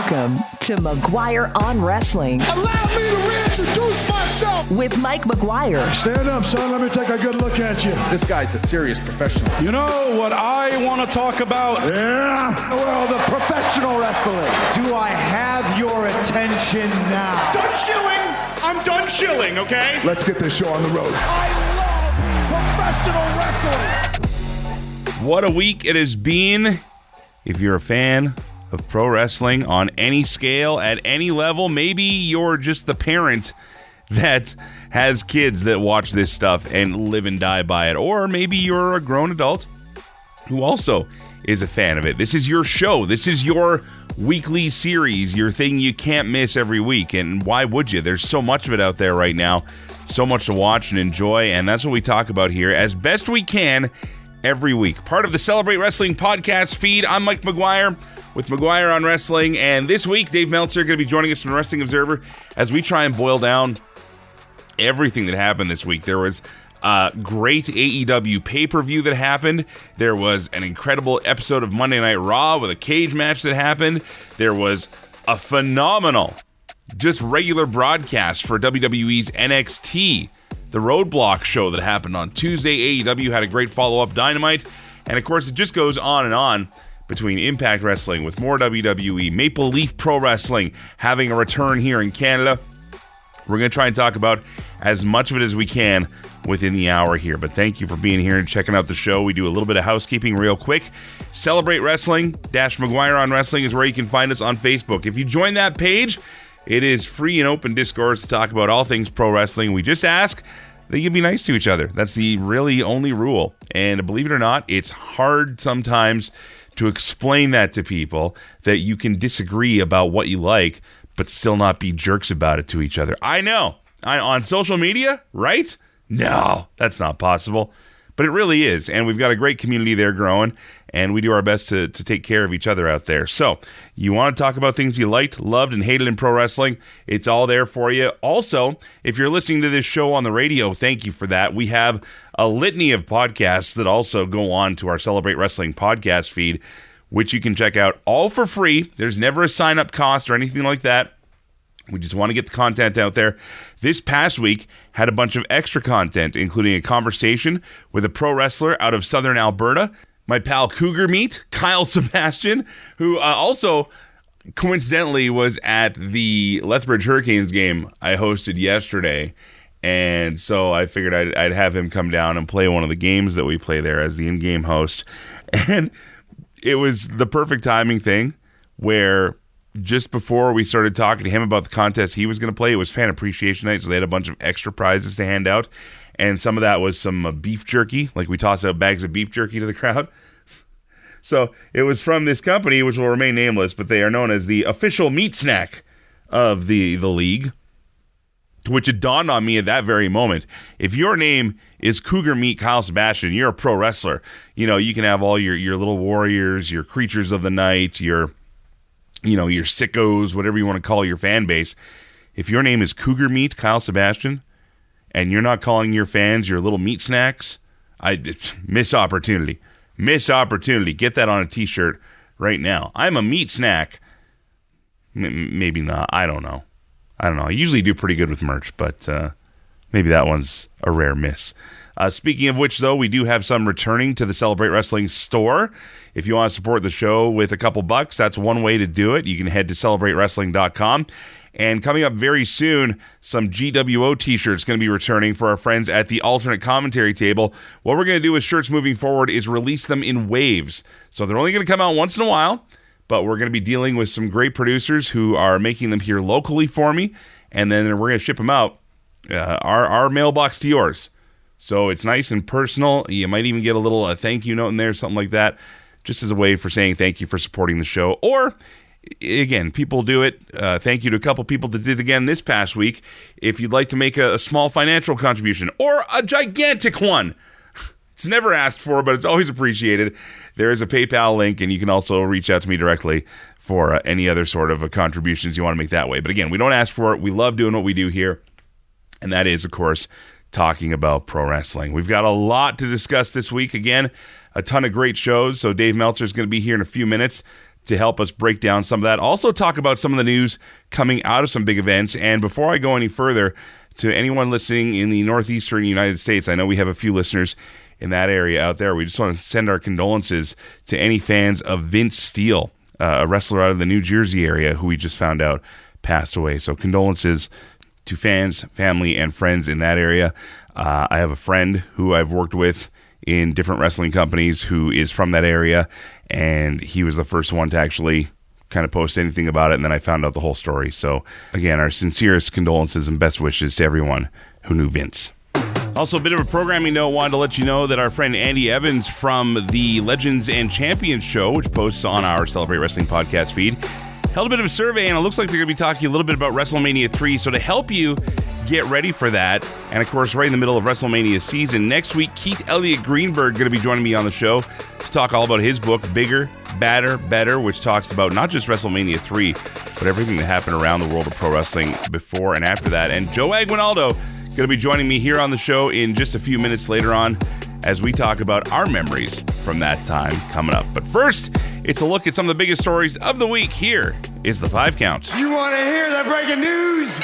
Welcome to McGuire on Wrestling. Allow me to reintroduce myself. With Mike McGuire. Stand up, son. Let me take a good look at you. This guy's a serious professional. You know what I want to talk about? Yeah. Well, the professional wrestling. Do I have your attention now? Done shilling. I'm done shilling, okay? Let's get this show on the road. I love professional wrestling. What a week it has been. If you're a fan of pro wrestling on any scale, at any level, maybe you're just the parent that has kids that watch this stuff and live and die by it, or maybe you're a grown adult who also is a fan of it. This is your show. This is your weekly series, your thing you can't miss every week. And why would you? There's so much of it out there right now, so much to watch and enjoy, and that's what we talk about here as best we can every week. Part of the Celebrate Wrestling podcast feed. I'm Mike McGuire with McGuire on Wrestling, and this week Dave Meltzer going to be joining us from Wrestling Observer as we try and boil down everything that happened this week. There was a great AEW pay-per-view that happened. There was an incredible episode of Monday Night Raw with a cage match that happened. There was a phenomenal, just regular broadcast for WWE's NXT, the Roadblock show that happened on Tuesday. AEW had a great follow-up Dynamite. And of course, it just goes on and on between Impact Wrestling with more WWE, Maple Leaf Pro Wrestling having a return here in Canada. We're going to try and talk about as much of it as we can within the hour here. But thank you for being here and checking out the show. We do a little bit of housekeeping real quick. Celebrate Wrestling - McGuire on Wrestling is where you can find us on Facebook. If you join that page, it is free and open discourse to talk about all things pro wrestling. We just ask that you be nice to each other. That's the really only rule. And believe it or not, it's hard sometimes to explain that to people, that you can disagree about what you like, but still not be jerks about it to each other. I know. On social media, right? No, that's not possible. But it really is. And we've got a great community there growing, and we do our best to take care of each other out there. So, you want to talk about things you liked, loved, and hated in pro wrestling, it's all there for you. Also, if you're listening to this show on the radio, thank you for that. We have a litany of podcasts that also go on to our Celebrate Wrestling podcast feed, which you can check out all for free. There's never a sign-up cost or anything like that. We just want to get the content out there. This past week had a bunch of extra content, including a conversation with a pro wrestler out of Southern Alberta, my pal Cougar Meat, Kyle Sebastian, who also coincidentally was at the Lethbridge Hurricanes game I hosted yesterday. And so I figured I'd have him come down and play one of the games that we play there as the in-game host. And it was the perfect timing thing where just before we started talking to him about the contest he was going to play, it was Fan Appreciation Night, so they had a bunch of extra prizes to hand out, and some of that was some beef jerky, like we toss out bags of beef jerky to the crowd. So it was from this company, which will remain nameless, but they are known as the official meat snack of the league, which it dawned on me at that very moment. If your name is Cougar Meat Kyle Sebastian, you're a pro wrestler. You know, you can have all your little warriors, your creatures of the night, your sickos, whatever you want to call your fan base. If your name is Cougar Meat Kyle Sebastian, and you're not calling your fans your little meat snacks, miss opportunity. Miss opportunity. Get that on a t-shirt right now. I'm a meat snack. Maybe not. I don't know. I usually do pretty good with merch, but maybe that one's a rare miss. Speaking of which, though, we do have some returning to the Celebrate Wrestling store. If you want to support the show with a couple bucks, that's one way to do it. You can head to CelebrateWrestling.com. And coming up very soon, some GWO t-shirts going to be returning for our friends at the Alternate Commentary Table. What we're going to do with shirts moving forward is release them in waves. So they're only going to come out once in a while, but we're going to be dealing with some great producers who are making them here locally for me, and then we're going to ship them out, our mailbox to yours. So it's nice and personal. You might even get a little thank you note in there, something like that, just as a way for saying thank you for supporting the show. Or, again, people do it. Thank you to a couple people that did again this past week. If you'd like to make a small financial contribution or a gigantic one, it's never asked for, but it's always appreciated. There is a PayPal link, and you can also reach out to me directly for any other sort of contributions you want to make that way. But again, we don't ask for it. We love doing what we do here, and that is, of course, talking about pro wrestling. We've got a lot to discuss this week. Again, a ton of great shows. So Dave Meltzer is going to be here in a few minutes to help us break down some of that. Also talk about some of the news coming out of some big events. And before I go any further, to anyone listening in the northeastern United States, I know we have a few listeners in that area out there. We just want to send our condolences to any fans of Vince Steele, a wrestler out of the New Jersey area who we just found out passed away. So condolences to fans, family, and friends in that area. I have a friend who I've worked with in different wrestling companies who is from that area, and he was the first one to actually kind of post anything about it, and then I found out the whole story. So again, our sincerest condolences and best wishes to everyone who knew Vince. Also, a bit of a programming note, wanted to let you know that our friend Andy Evans from the Legends and Champions show, which posts on our Celebrate Wrestling podcast feed, held a bit of a survey, and it looks like they're going to be talking a little bit about WrestleMania 3. So to help you get ready for that, and of course, right in the middle of WrestleMania season, next week, Keith Elliot Greenberg going to be joining me on the show to talk all about his book, Bigger, Badder, Better, which talks about not just WrestleMania 3, but everything that happened around the world of pro wrestling before and after that. And Joe Aguinaldo going to be joining me here on the show in just a few minutes later on as we talk about our memories from that time coming up. But first, it's a look at some of the biggest stories of the week. Here is the 5 Count. You want to hear the breaking news?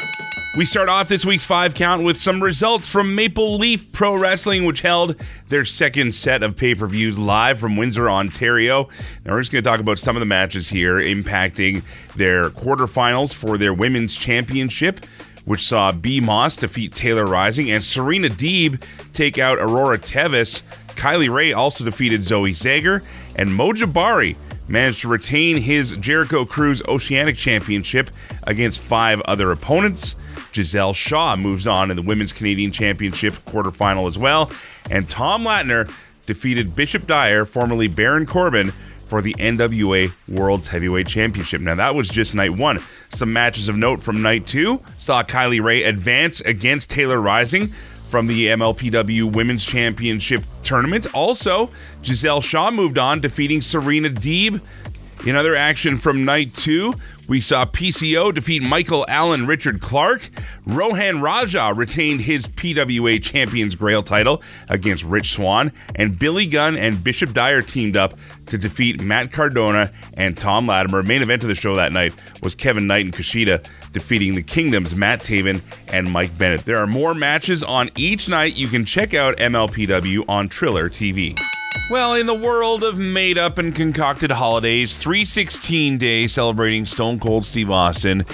We start off this week's 5 Count with some results from Maple Leaf Pro Wrestling, which held their second set of pay-per-views live from Windsor, Ontario. Now, we're just going to talk about some of the matches here impacting their quarterfinals for their women's championship, which saw B. Moss defeat Taylor Rising and Serena Deeb take out Aurora Tevis. Kylie Ray also defeated Zoe Zager, and Mo Jabari managed to retain his Jericho Cruise Oceanic Championship against 5 other opponents. Giselle Shaw moves on in the Women's Canadian Championship quarterfinal as well, and Tom Latner defeated Bishop Dyer, formerly Baron Corbin, for the NWA World's Heavyweight Championship. Now, that was just night 1. Some matches of note from night 2 saw Kylie Ray advance against Taylor Rising from the MLPW Women's Championship tournament. Also, Giselle Shaw moved on, defeating Serena Deeb. In other action from night 2, we saw PCO defeat Michael Allen Richard Clark. Rohan Raja retained his PWA Champions Grail title against Rich Swann. And Billy Gunn and Bishop Dyer teamed up to defeat Matt Cardona and Tom Latimer. Main event of the show that night was Kevin Knight and Kushida defeating the Kingdom's Matt Taven and Mike Bennett. There are more matches on each night. You can check out MLPW on Triller TV. Well, in the world of made-up and concocted holidays, 316 Day celebrating Stone Cold Steve Austin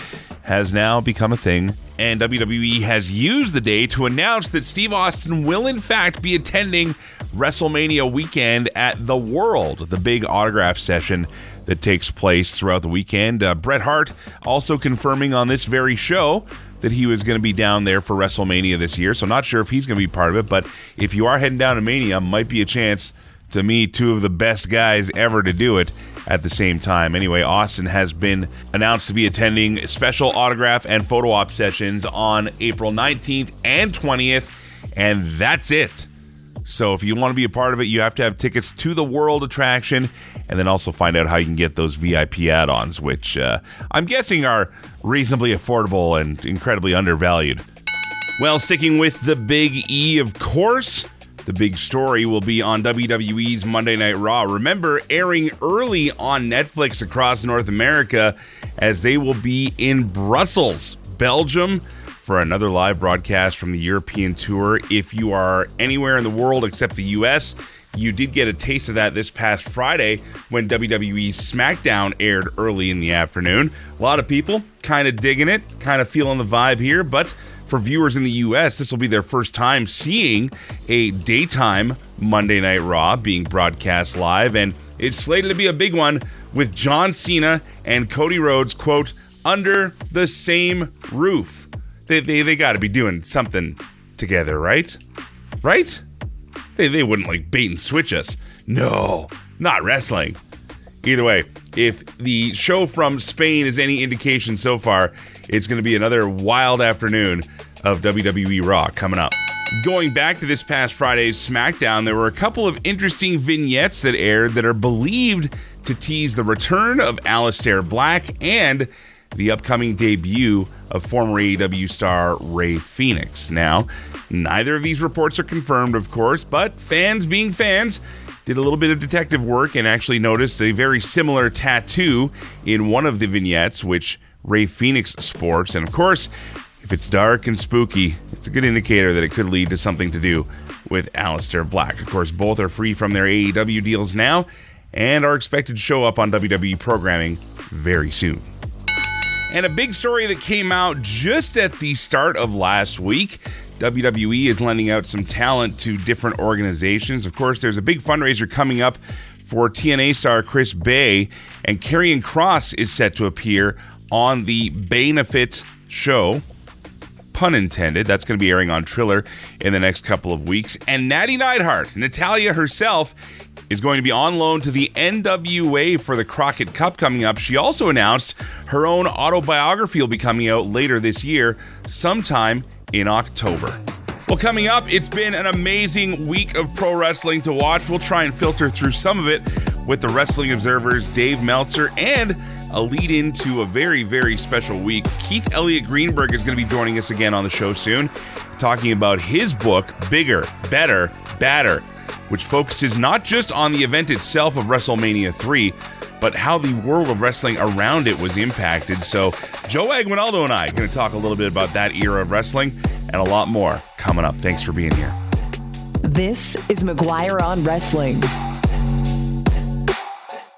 has now become a thing, and WWE has used the day to announce that Steve Austin will in fact be attending WrestleMania weekend at The World, the big autograph session that takes place throughout the weekend. Bret Hart also confirming on this very show that he was going to be down there for WrestleMania this year, so not sure if he's going to be part of it, but if you are heading down to Mania, might be a chance to meet 2 of the best guys ever to do it at the same time. Anyway, Austin has been announced to be attending special autograph and photo op sessions on April 19th and 20th, and that's it. So if you want to be a part of it, you have to have tickets to the World attraction, and then also find out how you can get those VIP add-ons, which I'm guessing are reasonably affordable and incredibly undervalued. Well, sticking with the Big E, of course, the big story will be on WWE's Monday Night Raw. Remember, airing early on Netflix across North America, as they will be in Brussels, Belgium, for another live broadcast from the European tour. If you are anywhere in the world except the US, you did get a taste of that this past Friday when WWE's SmackDown aired early in the afternoon. A lot of people kind of digging it, kind of feeling the vibe here, but for viewers in the U.S., this will be their first time seeing a daytime Monday Night Raw being broadcast live, and it's slated to be a big one with John Cena and Cody Rhodes, quote, under the same roof. They got to be doing something together, right? Right? They wouldn't like bait and switch us. No, not wrestling. Either way, if the show from Spain is any indication so far, it's going to be another wild afternoon of WWE Raw coming up. Going back to this past Friday's SmackDown, there were a couple of interesting vignettes that aired that are believed to tease the return of Aleister Black and the upcoming debut of former AEW star Rey Fenix. Now, neither of these reports are confirmed, of course, but fans being fans, did a little bit of detective work and actually noticed a very similar tattoo in one of the vignettes, which Ray Phoenix sports. And of course, if it's dark and spooky, it's a good indicator that it could lead to something to do with Aleister Black. Of course, both are free from their AEW deals now and are expected to show up on WWE programming very soon. And a big story that came out just at the start of last week, WWE is lending out some talent to different organizations. Of course, there's a big fundraiser coming up for TNA star Chris Bay, and Karrion Kross is set to appear on the Benefit show. Pun intended. That's going to be airing on Triller in the next couple of weeks. And Natty Neidhart, Natalya herself, is going to be on loan to the NWA for the Crockett Cup coming up. She also announced her own autobiography will be coming out later this year, sometime in October. Well, coming up, it's been an amazing week of pro wrestling to watch. We'll try and filter through some of it with the Wrestling Observer's Dave Meltzer, and a lead into a very, very special week. Keith Elliot Greenberg is going to be joining us again on the show soon, talking about his book, Bigger, Better, Badder, which focuses not just on the event itself of WrestleMania 3, but how the world of wrestling around it was impacted. So Joe Aguinaldo and I are going to talk a little bit about that era of wrestling and a lot more coming up. Thanks for being here. This is McGuire on Wrestling.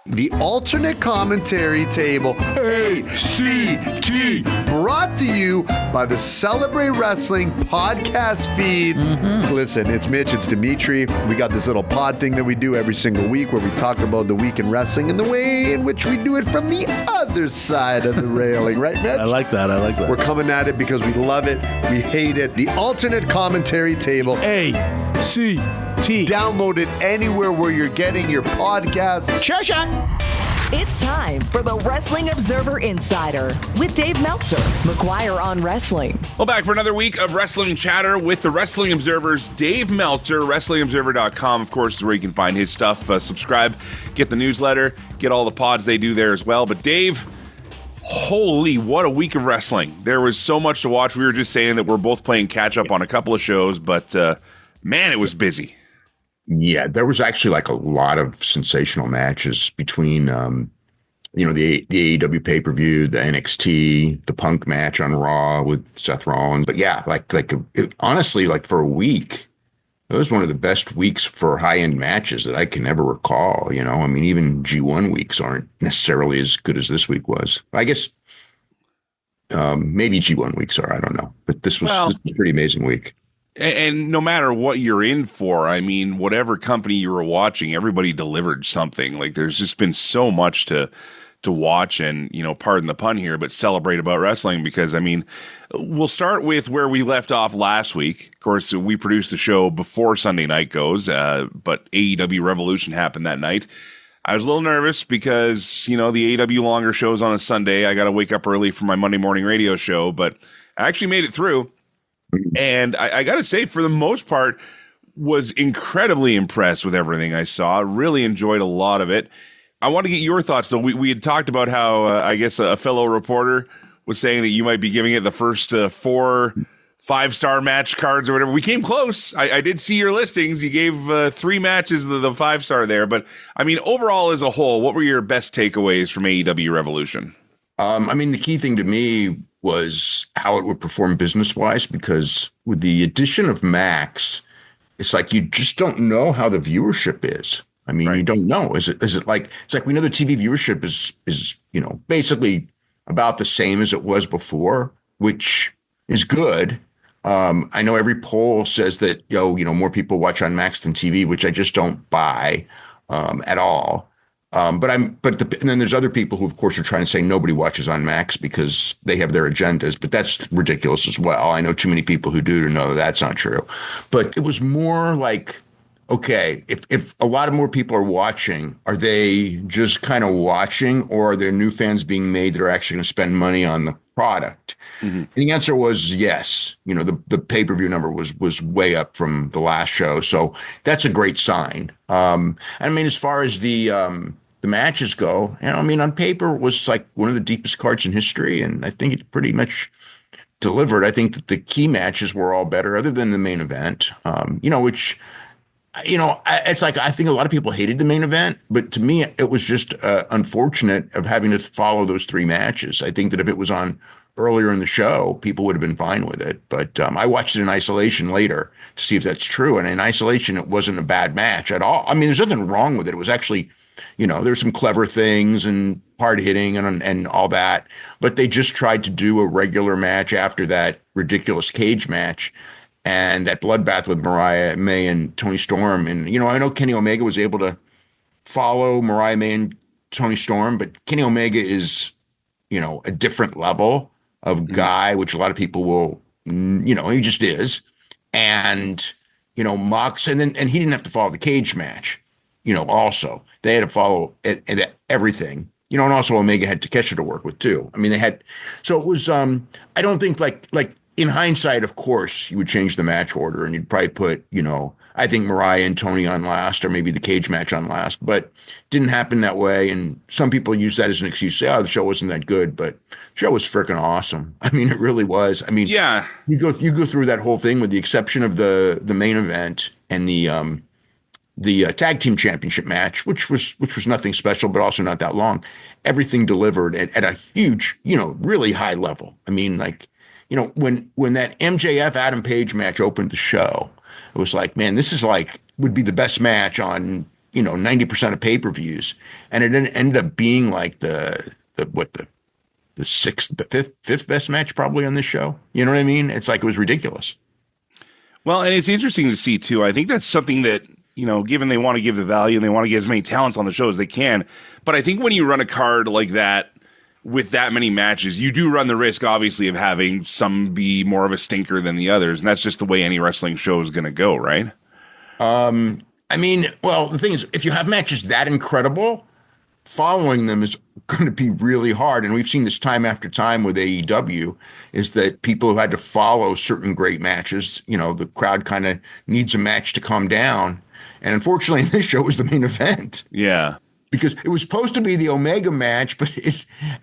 The alternate commentary table, ACT, brought to you by the Celebrate Wrestling podcast feed. Listen, it's Mitch, it's Dimitri. We got this little pod thing that we do every single week where we talk about the week in wrestling and the way in which we do it from the other side of the railing, right, Mitch? I like that. We're coming at it because we love it, we hate it. The alternate commentary table, ACT. Download it anywhere where you're getting your podcasts. It's time for the Wrestling Observer Insider with Dave Meltzer, McGuire on Wrestling. Well, back for another week of wrestling chatter with the Wrestling Observer's Dave Meltzer. WrestlingObserver.com, of course, is where you can find his stuff. Subscribe, get the newsletter, get all the pods they do there as well. But Dave, holy, what a week of wrestling. There was so much to watch. We were just saying that we're both playing catch up on a couple of shows, but man, it was busy. Yeah, there was actually like a lot of sensational matches between, the AEW pay-per-view, the NXT, the Punk match on Raw with Seth Rollins. But yeah, honestly, for a week, it was one of the best weeks for high-end matches that I can ever recall. Even G1 weeks aren't necessarily as good as this week was. I guess maybe G1 weeks are. I don't know. But this was a pretty amazing week. And no matter what you're in for, whatever company you were watching, everybody delivered something. There's just been so much to watch and, pardon the pun here, but celebrate about wrestling because, we'll start with where we left off last week. Of course, we produced the show before Sunday night goes, but AEW Revolution happened that night. I was a little nervous because, the AEW longer show's on a Sunday. I got to wake up early for my Monday morning radio show, but I actually made it through. And I got to say, for the most part, was incredibly impressed with everything I saw. Really enjoyed a lot of it. I want to get your thoughts, though. We had talked about how, I guess, a fellow reporter was saying that you might be giving it the first 4 5-star match cards or whatever. We came close. I did see your listings. You gave 3 matches the 5-star there. But, overall as a whole, what were your best takeaways from AEW Revolution? The key thing to me was how it would perform business-wise, because with the addition of Max, it's like you just don't know how the viewership is. Right. You don't know. Is it like, it's like we know the TV viewership is basically about the same as it was before, which is good. I know every poll says that, more people watch on Max than TV, which I just don't buy at all. And then there's other people who, of course, are trying to say nobody watches on Max because they have their agendas, but that's ridiculous as well. I know too many people who do to know that's not true. But it was more like, okay, if a lot of more people are watching, are they just kind of watching, or are there new fans being made that are actually going to spend money on the product? Mm-hmm. And the answer was yes. The pay-per-view number was way up from the last show. So that's a great sign. As far as the matches go, on paper it was like one of the deepest cards in history. And I think it pretty much delivered. I think that the key matches were all better other than the main event, which it's like I think a lot of people hated the main event, but to me, it was just unfortunate of having to follow those 3 matches. I think that if it was on earlier in the show, people would have been fine with it. But I watched it in isolation later to see if that's true. And in isolation, it wasn't a bad match at all. I mean, there's nothing wrong with it. It was actually, there's some clever things and hard hitting and all that. But they just tried to do a regular match after that ridiculous cage match and that bloodbath with Mariah May and Toni Storm. And, I know Kenny Omega was able to follow Mariah May and Toni Storm, but Kenny Omega is, a different level of guy, which a lot of people will, he just is. And, Mox, and he didn't have to follow the cage match, also. They had to follow everything, and also Omega had Takeshita to work with too. I mean, so it was, I don't think like in hindsight, of course, you would change the match order and you'd probably put, I think Mariah and Toni on last, or maybe the cage match on last, but it didn't happen that way. And some people use that as an excuse to say, the show wasn't that good, but the show was freaking awesome. I mean, it really was. I mean, yeah, you go through that whole thing with the exception of the main event and the tag team championship match, which was nothing special, but also not that long. Everything delivered at a huge, really high level. I mean, like, when that MJF Adam Page match opened the show, it was like, man, this is would be the best match on, 90% of pay-per-views. And it ended up being like the fifth best match probably on this show. You know what I mean? It's like, it was ridiculous. Well, and it's interesting to see too. I think that's something that, given they want to give the value and they want to get as many talents on the show as they can. But I think when you run a card like that, with that many matches, you do run the risk, obviously, of having some be more of a stinker than the others. And that's just the way any wrestling show is going to go, right? I mean, well, the thing is, if you have matches that incredible, following them is going to be really hard. And we've seen this time after time with AEW, is that people who had to follow certain great matches, the crowd kind of needs a match to calm down. And unfortunately, this show was the main event. Yeah. Because it was supposed to be the Omega match, but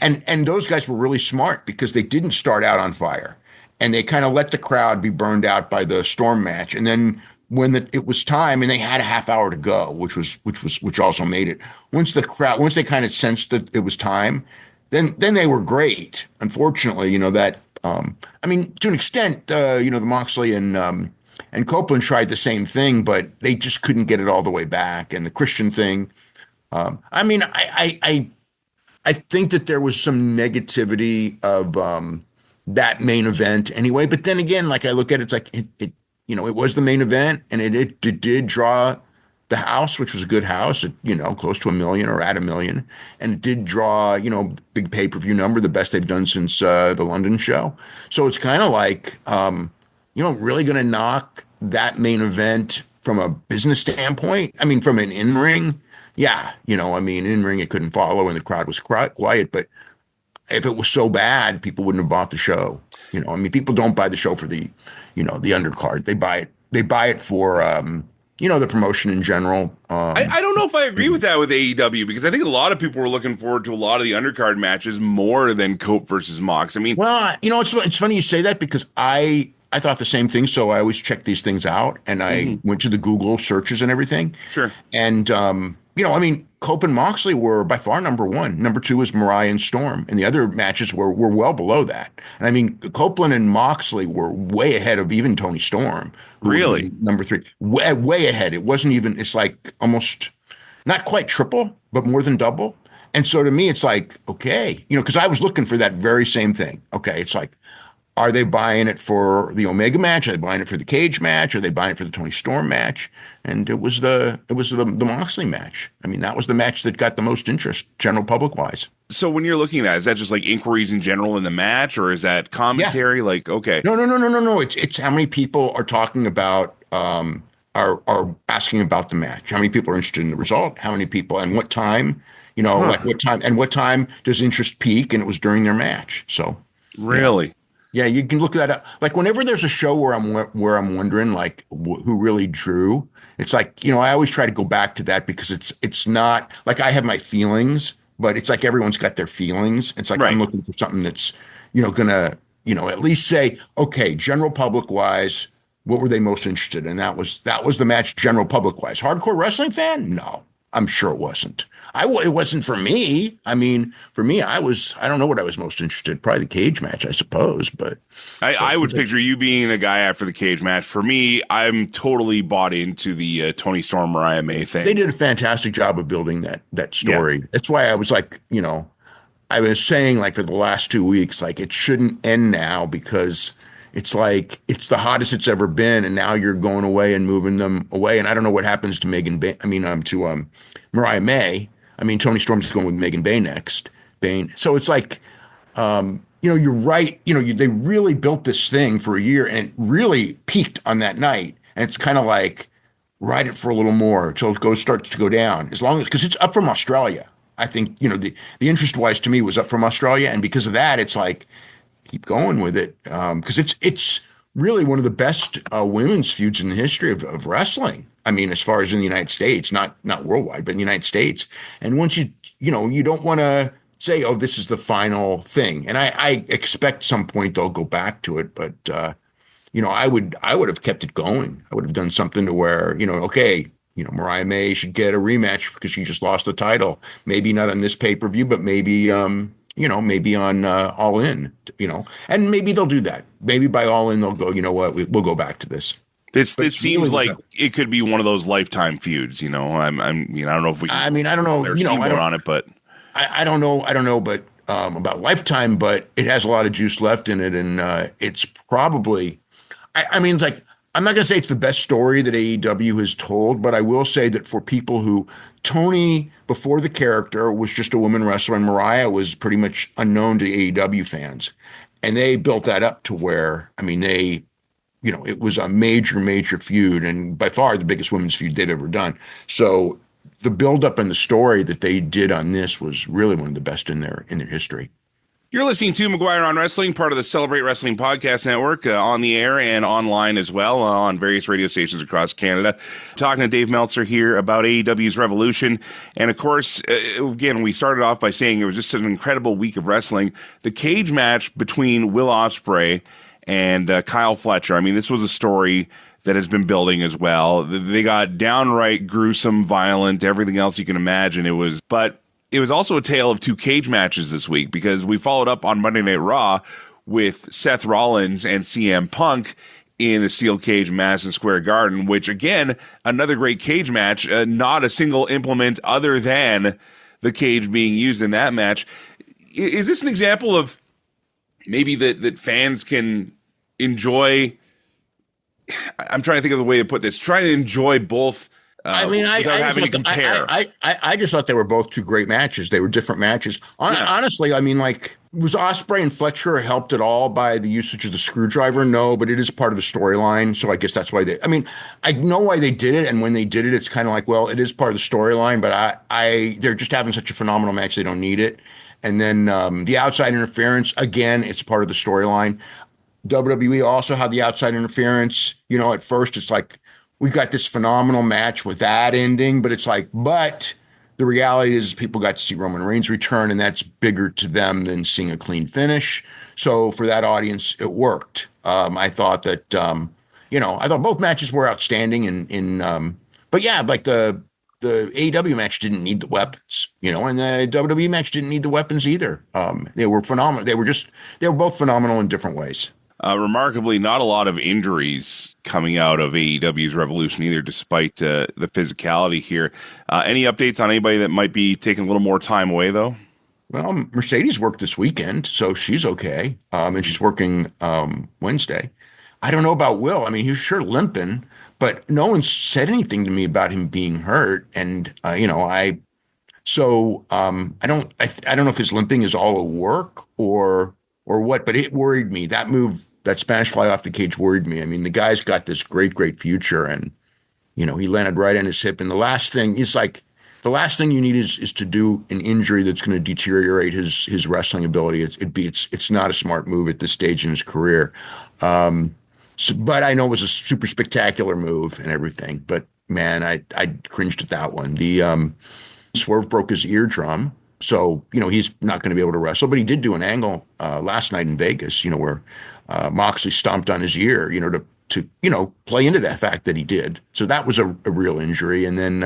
and those guys were really smart because they didn't start out on fire, and they kind of let the crowd be burned out by the Storm match. And then when it was time, and they had a half hour to go, which also made it. Once they kind of sensed that it was time, then they were great. Unfortunately, that I mean, to an extent, the Moxley and Copeland tried the same thing, but they just couldn't get it all the way back. And the Christian thing. I mean, I think that there was some negativity of that main event anyway. But then again, like I look at it, it's like it was the main event, and it did draw the house, which was a good house, at, close to 1 million or at 1 million, and it did draw big pay-per-view number, the best they've done since the London show. So it's kind of like really going to knock that main event from a business standpoint. I mean, from an in-ring. Yeah, in ring it couldn't follow and the crowd was quiet. But if it was so bad, people wouldn't have bought the show. People don't buy the show for the undercard. They buy it for the promotion in general. I don't know if I agree with that with AEW, because I think a lot of people were looking forward to a lot of the undercard matches more than Cope versus Mox. I mean, well, it's funny you say that, because I thought the same thing. So I always check these things out, and I went to the Google searches and everything. Sure. And Cope and Moxley were by far number one. Number two was Mariah and Storm, and the other matches were well below that. And I mean, Copeland and Moxley were way ahead of even Toni Storm. Really? Number three, way ahead. It wasn't even. It's like almost not quite triple, but more than double. And so to me, it's like, okay, because I was looking for that very same thing. Okay, it's like, are they buying it for the Omega match? Are they buying it for the cage match? Are they buying it for the Toni Storm match? And it was the Moxley match. I mean, that was the match that got the most interest, general public wise. So when you're looking at that, is that just like inquiries in general in the match, or is that commentary? Yeah. Like, okay, no. It's how many people are talking about, are asking about the match. How many people are interested in the result? How many people and what time? Like what time does interest peak? And it was during their match. So really. Yeah, you can look that up. Like whenever there's a show where I'm wondering like who really drew, it's like, I always try to go back to that, because it's not like I have my feelings, but it's like everyone's got their feelings. It's like, right. I'm looking for something that's, gonna, at least say, okay, general public wise, what were they most interested in? That was the match, general public wise. Hardcore wrestling fan? No, I'm sure it wasn't. It wasn't for me. I mean, for me, I don't know what I was most interested in. Probably the cage match, I suppose. But I would picture you being a guy after the cage match. For me, I'm totally bought into the Tony Storm, Mariah May thing. They did a fantastic job of building that story. Yeah. That's why I was like, I was saying like for the last 2 weeks, like it shouldn't end now because it's like it's the hottest it's ever been, and now you're going away and moving them away. And I don't know what happens to Mariah May. I mean, Tony Storm's going with Megan Bay next. So it's like, you're right. They really built this thing for a year, and it really peaked on that night. And it's kind of like ride it for a little more until it starts to go down. As long as because it's up from Australia. I think the interest wise to me was up from Australia, and because of that, it's like keep going with it because it's really one of the best women's feuds in the history of wrestling. I mean, as far as in the United States, not worldwide, but in the United States. And once you don't want to say, oh, this is the final thing. And I expect some point they'll go back to it. But, I would have kept it going. I would have done something to where, Mariah May should get a rematch because she just lost the title. Maybe not on this pay-per-view, but maybe, maybe on All In, and maybe they'll do that. Maybe by All In, they'll go, you know what, we'll go back to this. This seems like it could be one of those lifetime feuds, I don't know if we can. I mean, I don't know, I don't on it, but I don't know, but about Lifetime, but it has a lot of juice left in it, and it's probably, it's like I'm not gonna say it's the best story that AEW has told, but I will say that for people who Tony before the character was just a woman wrestler, and Mariah was pretty much unknown to AEW fans, and they built that up to where it was a major feud, and by far the biggest women's feud they've ever done. So the buildup and the story that they did on this was really one of the best in their history. You're listening to McGuire on Wrestling, part of the Celebrate Wrestling Podcast Network, on the air and online as well, on various radio stations across Canada. Talking to Dave Meltzer here about AEW's Revolution. And of course, again, we started off by saying it was just an incredible week of wrestling. The cage match between Will Ospreay and Kyle Fletcher. I mean, this was a story that has been building as well. They got downright gruesome, violent, everything else you can imagine. But it was also a tale of two cage matches this week because we followed up on Monday Night Raw with Seth Rollins and CM Punk in a steel cage Madison Square Garden, which again, another great cage match, not a single implement other than the cage being used in that match. Is this an example of maybe that fans can enjoy? I'm trying to think of the way to put this. Try to enjoy both. Without having to compare. I just thought they were both two great matches. They were different matches. Honestly, was Ospreay and Fletcher helped at all by the usage of the screwdriver? No, but it is part of the storyline. So I guess that's why I know why they did it. And when they did it, it's kind of like, well, it is part of the storyline, but they're just having such a phenomenal match. They don't need it. And then the outside interference, again, it's part of the storyline. WWE also had the outside interference. At first it's like, we got this phenomenal match with that ending, but the reality is people got to see Roman Reigns return, and that's bigger to them than seeing a clean finish. So for that audience, it worked. I thought that, I thought both matches were outstanding but yeah, like the AEW match didn't need the weapons, and the WWE match didn't need the weapons either. They were phenomenal. They were both phenomenal in different ways. Remarkably, not a lot of injuries coming out of AEW's Revolution either, despite the physicality here. Any updates on anybody that might be taking a little more time away, though? Well, Mercedes worked this weekend, so she's okay, and she's working Wednesday. I don't know about Will. I mean, he was sure limping, but no one said anything to me about him being hurt. And I don't know if his limping is all a work or what, but it worried me. That move, that Spanish fly off the cage worried me. I mean, the guy's got this great future, and he landed right on his hip. And the last thing you need is to do an injury that's going to deteriorate his wrestling ability. It's not a smart move at this stage in his career. But I know it was a super spectacular move and everything. But man, I cringed at that one. The Swerve broke his eardrum. So, he's not going to be able to wrestle, but he did do an angle last night in Vegas, where Moxley stomped on his ear, play into that fact that he did. So that was a real injury. And then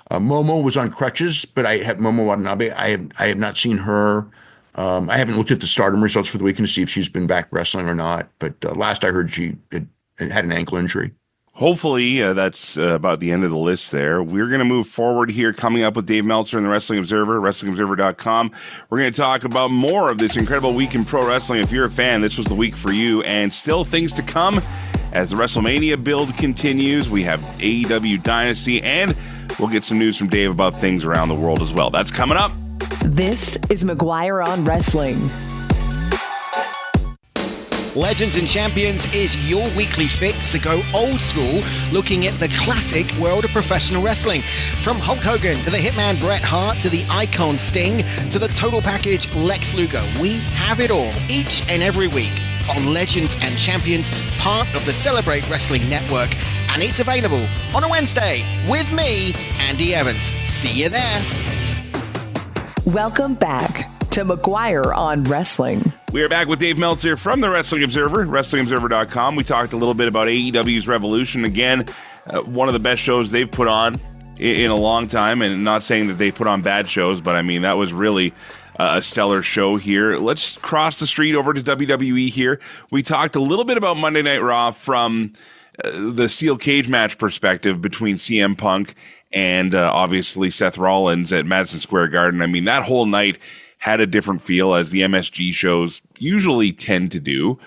Momo was on crutches, but Momo Watanabe. I have not seen her. I haven't looked at the Stardom results for the weekend to see if she's been back wrestling or not. But last I heard, she had an ankle injury. Hopefully, that's about the end of the list there. We're going to move forward here, coming up with Dave Meltzer and the Wrestling Observer, WrestlingObserver.com. We're going to talk about more of this incredible week in pro wrestling. If you're a fan, this was the week for you, and still things to come as the WrestleMania build continues. We have AEW Dynasty, and we'll get some news from Dave about things around the world as well. That's coming up. This is McGuire on Wrestling. Legends and Champions is your weekly fix to go old school, looking at the classic world of professional wrestling. From Hulk Hogan to the Hitman Bret Hart to the Icon Sting to the total package Lex Luger. We have it all each and every week on Legends and Champions, part of the Celebrate Wrestling Network. And it's available on a Wednesday with me, Andy Evans. See you there. Welcome back to McGuire on Wrestling. We are back with Dave Meltzer from the Wrestling Observer, WrestlingObserver.com. We talked a little bit about AEW's Revolution. Again, one of the best shows they've put on in a long time, and not saying that they put on bad shows, but I mean, that was really a stellar show here. Let's cross the street over to WWE here. We talked a little bit about Monday Night Raw from the steel cage match perspective between CM Punk and obviously Seth Rollins at Madison Square Garden. I mean, that whole night had a different feel, as the MSG shows usually tend to do.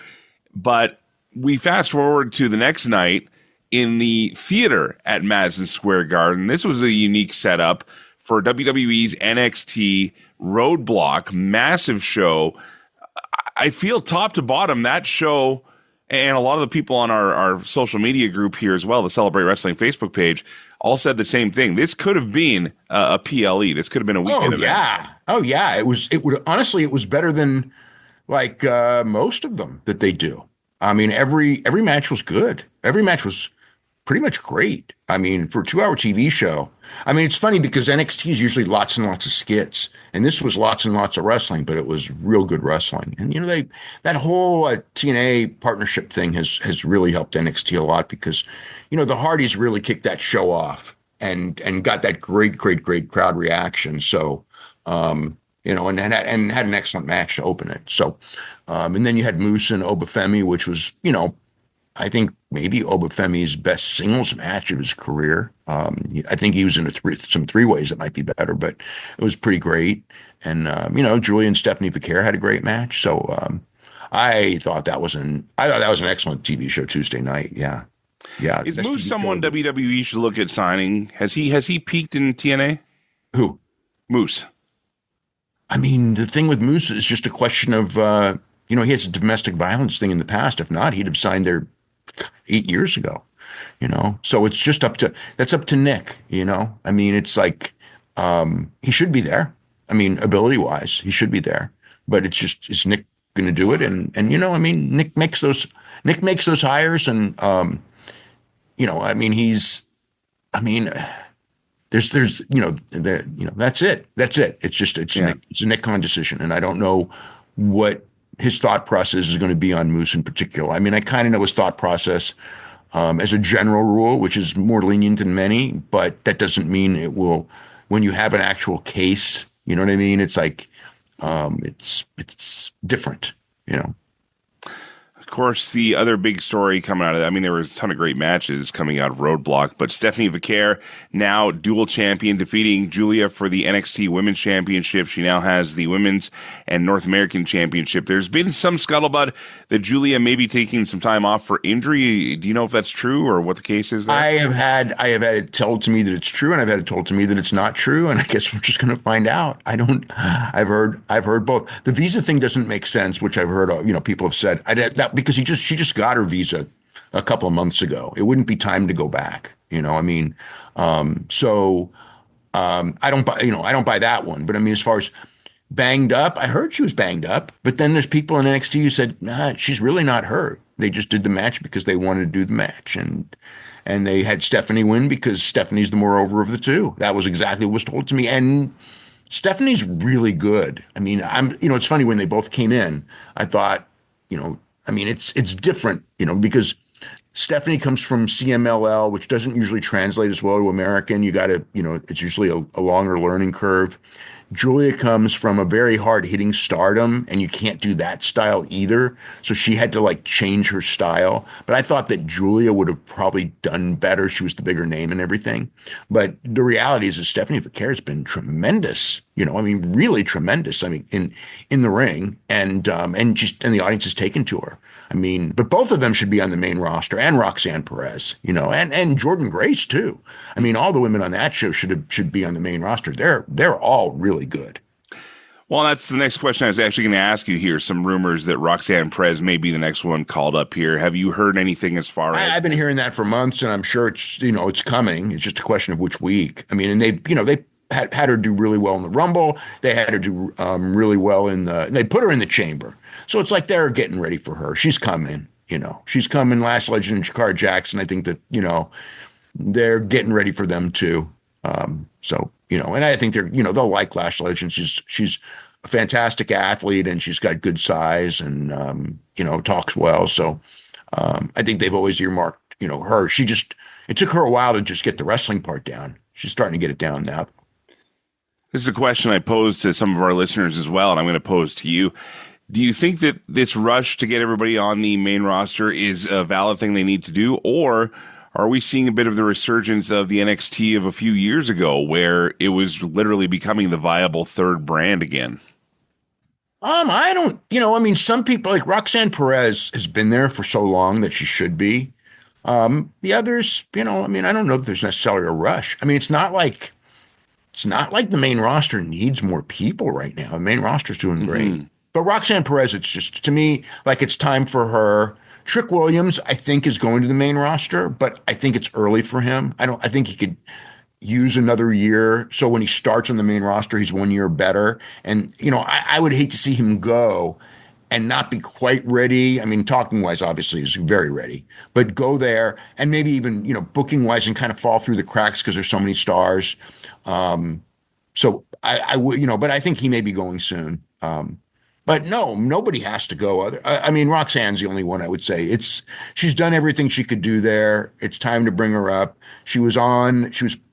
But we fast forward to the next night in the theater at Madison Square Garden. This was a unique setup for WWE's NXT Roadblock, massive show. I feel top to bottom, that show, and a lot of the people on our social media group here as well, the Celebrate Wrestling Facebook page, all said the same thing. This could have been a PLE. This could have been a weekend event. Oh yeah. It was better than like most of them that they do. I mean, every match was good. Every match was pretty much great. I mean, for a 2-hour TV show. I mean, it's funny because NXT is usually lots and lots of skits, and this was lots and lots of wrestling, but it was real good wrestling. And that whole TNA partnership thing has really helped NXT a lot because the Hardys really kicked that show off and got that great crowd reaction. So and had an excellent match to open it. So and then you had Moose and Obafemi, which was I think maybe Obafemi's best singles match of his career. I think he was in some three-ways that might be better, but it was pretty great. And, Julia and Stephanie Vaquer had a great match. So I thought that was an excellent TV show Tuesday night. Yeah. Yeah. Is Moose someone WWE should look at signing? Has he peaked in TNA? Who? Moose. I mean, the thing with Moose is just a question of, he has a domestic violence thing in the past. If not, he'd have signed there 8 years ago, so it's just up to Nick, I mean, it's like, he should be there. I mean, ability wise, he should be there, but is Nick going to do it? And, I mean, Nick makes those hires and, I mean, there's that's it. It's a Nick Khan decision. And I don't know what his thought process is going to be on Moose in particular. I mean, I kind of know his thought process as a general rule, which is more lenient than many, but that doesn't mean it will, when you have an actual case, you know what I mean? It's like, it's different, Of course, the other big story coming out of that, I mean, there was a ton of great matches coming out of Roadblock, but Stephanie Vaquer, now dual champion, defeating Julia for the NXT Women's Championship. She now has the Women's and North American Championship. There's been some scuttlebutt that Julia may be taking some time off for injury. Do you know if that's true or what the case is there? I have had it told to me that it's true, and I've had it told to me that it's not true, and I guess we're just going to find out. I've heard both. The visa thing doesn't make sense, which I've heard, people have said. Because she just got her visa a couple of months ago. It wouldn't be time to go back. I mean, I don't buy that one. But I mean, as far as banged up, I heard she was banged up. But then there's people in NXT who said, nah, she's really not hurt. They just did the match because they wanted to do the match, and they had Stephanie win because Stephanie's the more over of the two. That was exactly what was told to me. And Stephanie's really good. I mean, it's funny when they both came in, I thought, I mean, it's different, because Stephanie comes from CMLL, which doesn't usually translate as well to American. You got to, it's usually a longer learning curve. Julia comes from a very hard-hitting Stardom, and you can't do that style either. So she had to like change her style. But I thought that Julia would have probably done better. She was the bigger name and everything. But the reality is that Stephanie Vaquer has been tremendous. Really tremendous. in the ring, and the audience has taken to her. But both of them should be on the main roster, and Roxanne Perez, and Jordan Grace too. All the women on that show should be on the main roster. They're all really good. Well, that's the next question I was actually going to ask you here. Some rumors that Roxanne Perez may be the next one called up here. Have you heard anything as far as? I've been hearing that for months, and I'm sure it's coming. It's just a question of which week. And they had her do really well in the Rumble. They had her do really well they put her in the Chamber. So it's like they're getting ready for her. She's coming, She's coming. Last Legend and Jakar Jackson. I think that, they're getting ready for them too. And I think they'll like Lash Legend. She's a fantastic athlete, and she's got good size, and, talks well. So I think they've always earmarked, her. It took her a while to just get the wrestling part down. She's starting to get it down now. This is a question I posed to some of our listeners as well, and I'm going to pose to you. Do you think that this rush to get everybody on the main roster is a valid thing they need to do, or are we seeing a bit of the resurgence of the NXT of a few years ago where it was literally becoming the viable third brand again? I don't, some people like Roxanne Perez has been there for so long that she should be. The others, I don't know if there's necessarily a rush. It's not like the main roster needs more people right now. The main roster's doing great. But Roxanne Perez, it's just, to me, like it's time for her. Trick Williams, I think, is going to the main roster, but I think it's early for him. I think he could use another year. So when he starts on the main roster, he's 1 year better. And, I would hate to see him go and not be quite ready. Talking wise, obviously, is very ready, but go there and maybe even, booking wise and kind of fall through the cracks because there's so many stars. So I would, but I think he may be going soon. But no, nobody has to go. Roxanne's the only one I would say. She's done everything she could do there. It's time to bring her up. She was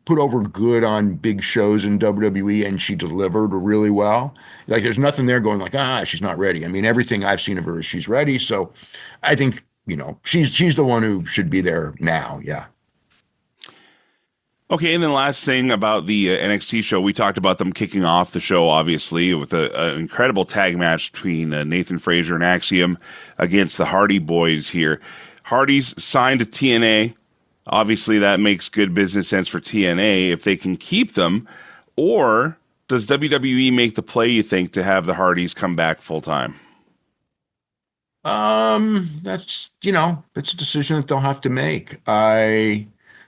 put over good on big shows in WWE, and she delivered really well. Like there's nothing there going like, she's not ready. Everything I've seen of her is she's ready. So I think, she's the one who should be there now. Yeah. Okay, and then last thing about the NXT show, we talked about them kicking off the show, obviously, with an incredible tag match between Nathan Frazier and Axiom against the Hardy Boys here. Hardy's signed to TNA. Obviously, that makes good business sense for TNA if they can keep them. Or does WWE make the play, you think, to have the Hardys come back full-time? That's a decision that they'll have to make.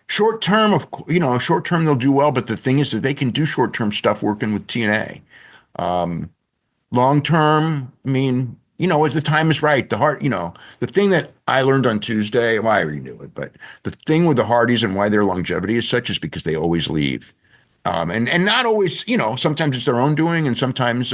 Short term, they'll do well, but the thing is that they can do short term stuff working with TNA. Long term, as the time is right, the thing that I learned on Tuesday, well, I already knew it, but the thing with the Hardys and why their longevity is such is because they always leave. And not always, sometimes it's their own doing, and sometimes,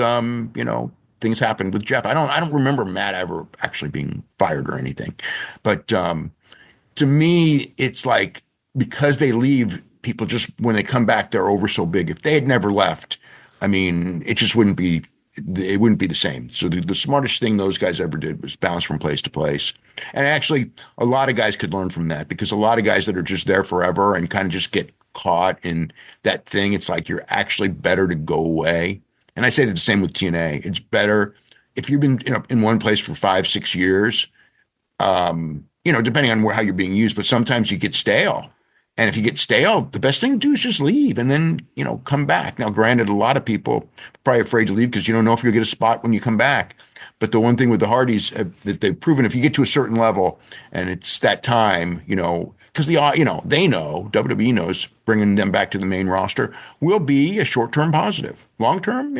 things happen with Jeff. I don't remember Matt ever actually being fired or anything, but to me, it's like, because they leave, people just, when they come back, they're over so big. If they had never left, it just wouldn't be the same. So the smartest thing those guys ever did was bounce from place to place. And actually, a lot of guys could learn from that, because a lot of guys that are just there forever and kind of just get caught in that thing, it's like you're actually better to go away. And I say that the same with TNA. It's better if you've been in one place for 5-6 years, depending on how you're being used, but sometimes you get stale. And if you get stale, the best thing to do is just leave and then, come back. Now, granted, a lot of people are probably afraid to leave because you don't know if you'll get a spot when you come back. But the one thing with the Hardys that they've proven, if you get to a certain level and it's that time, because they know, WWE knows bringing them back to the main roster will be a short-term positive. Long-term,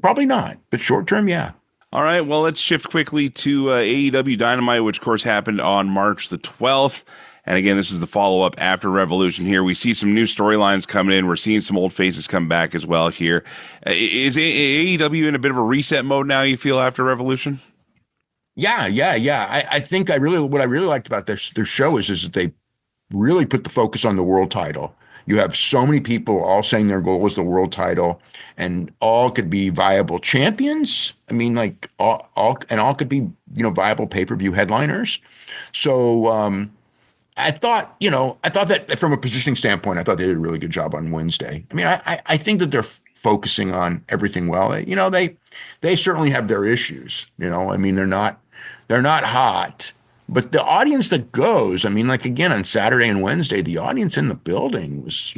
probably not, but short-term, yeah. All right, well, let's shift quickly to AEW Dynamite, which, of course, happened on March the 12th. And again, this is the follow-up after Revolution here. We see some new storylines coming in. We're seeing some old faces come back as well here. Is AEW in a bit of a reset mode now, you feel, after Revolution? Yeah. I think what I really liked about their show is that they really put the focus on the world title. You have so many people all saying their goal is the world title, and all could be viable champions. I mean, like all could be, viable pay-per-view headliners. So I thought that from a positioning standpoint, I thought they did a really good job on Wednesday. I mean, I think that they're focusing on everything well. They certainly have their issues. I mean, they're not hot. But the audience that goes, I mean, like again on Saturday and Wednesday, the audience in the building was,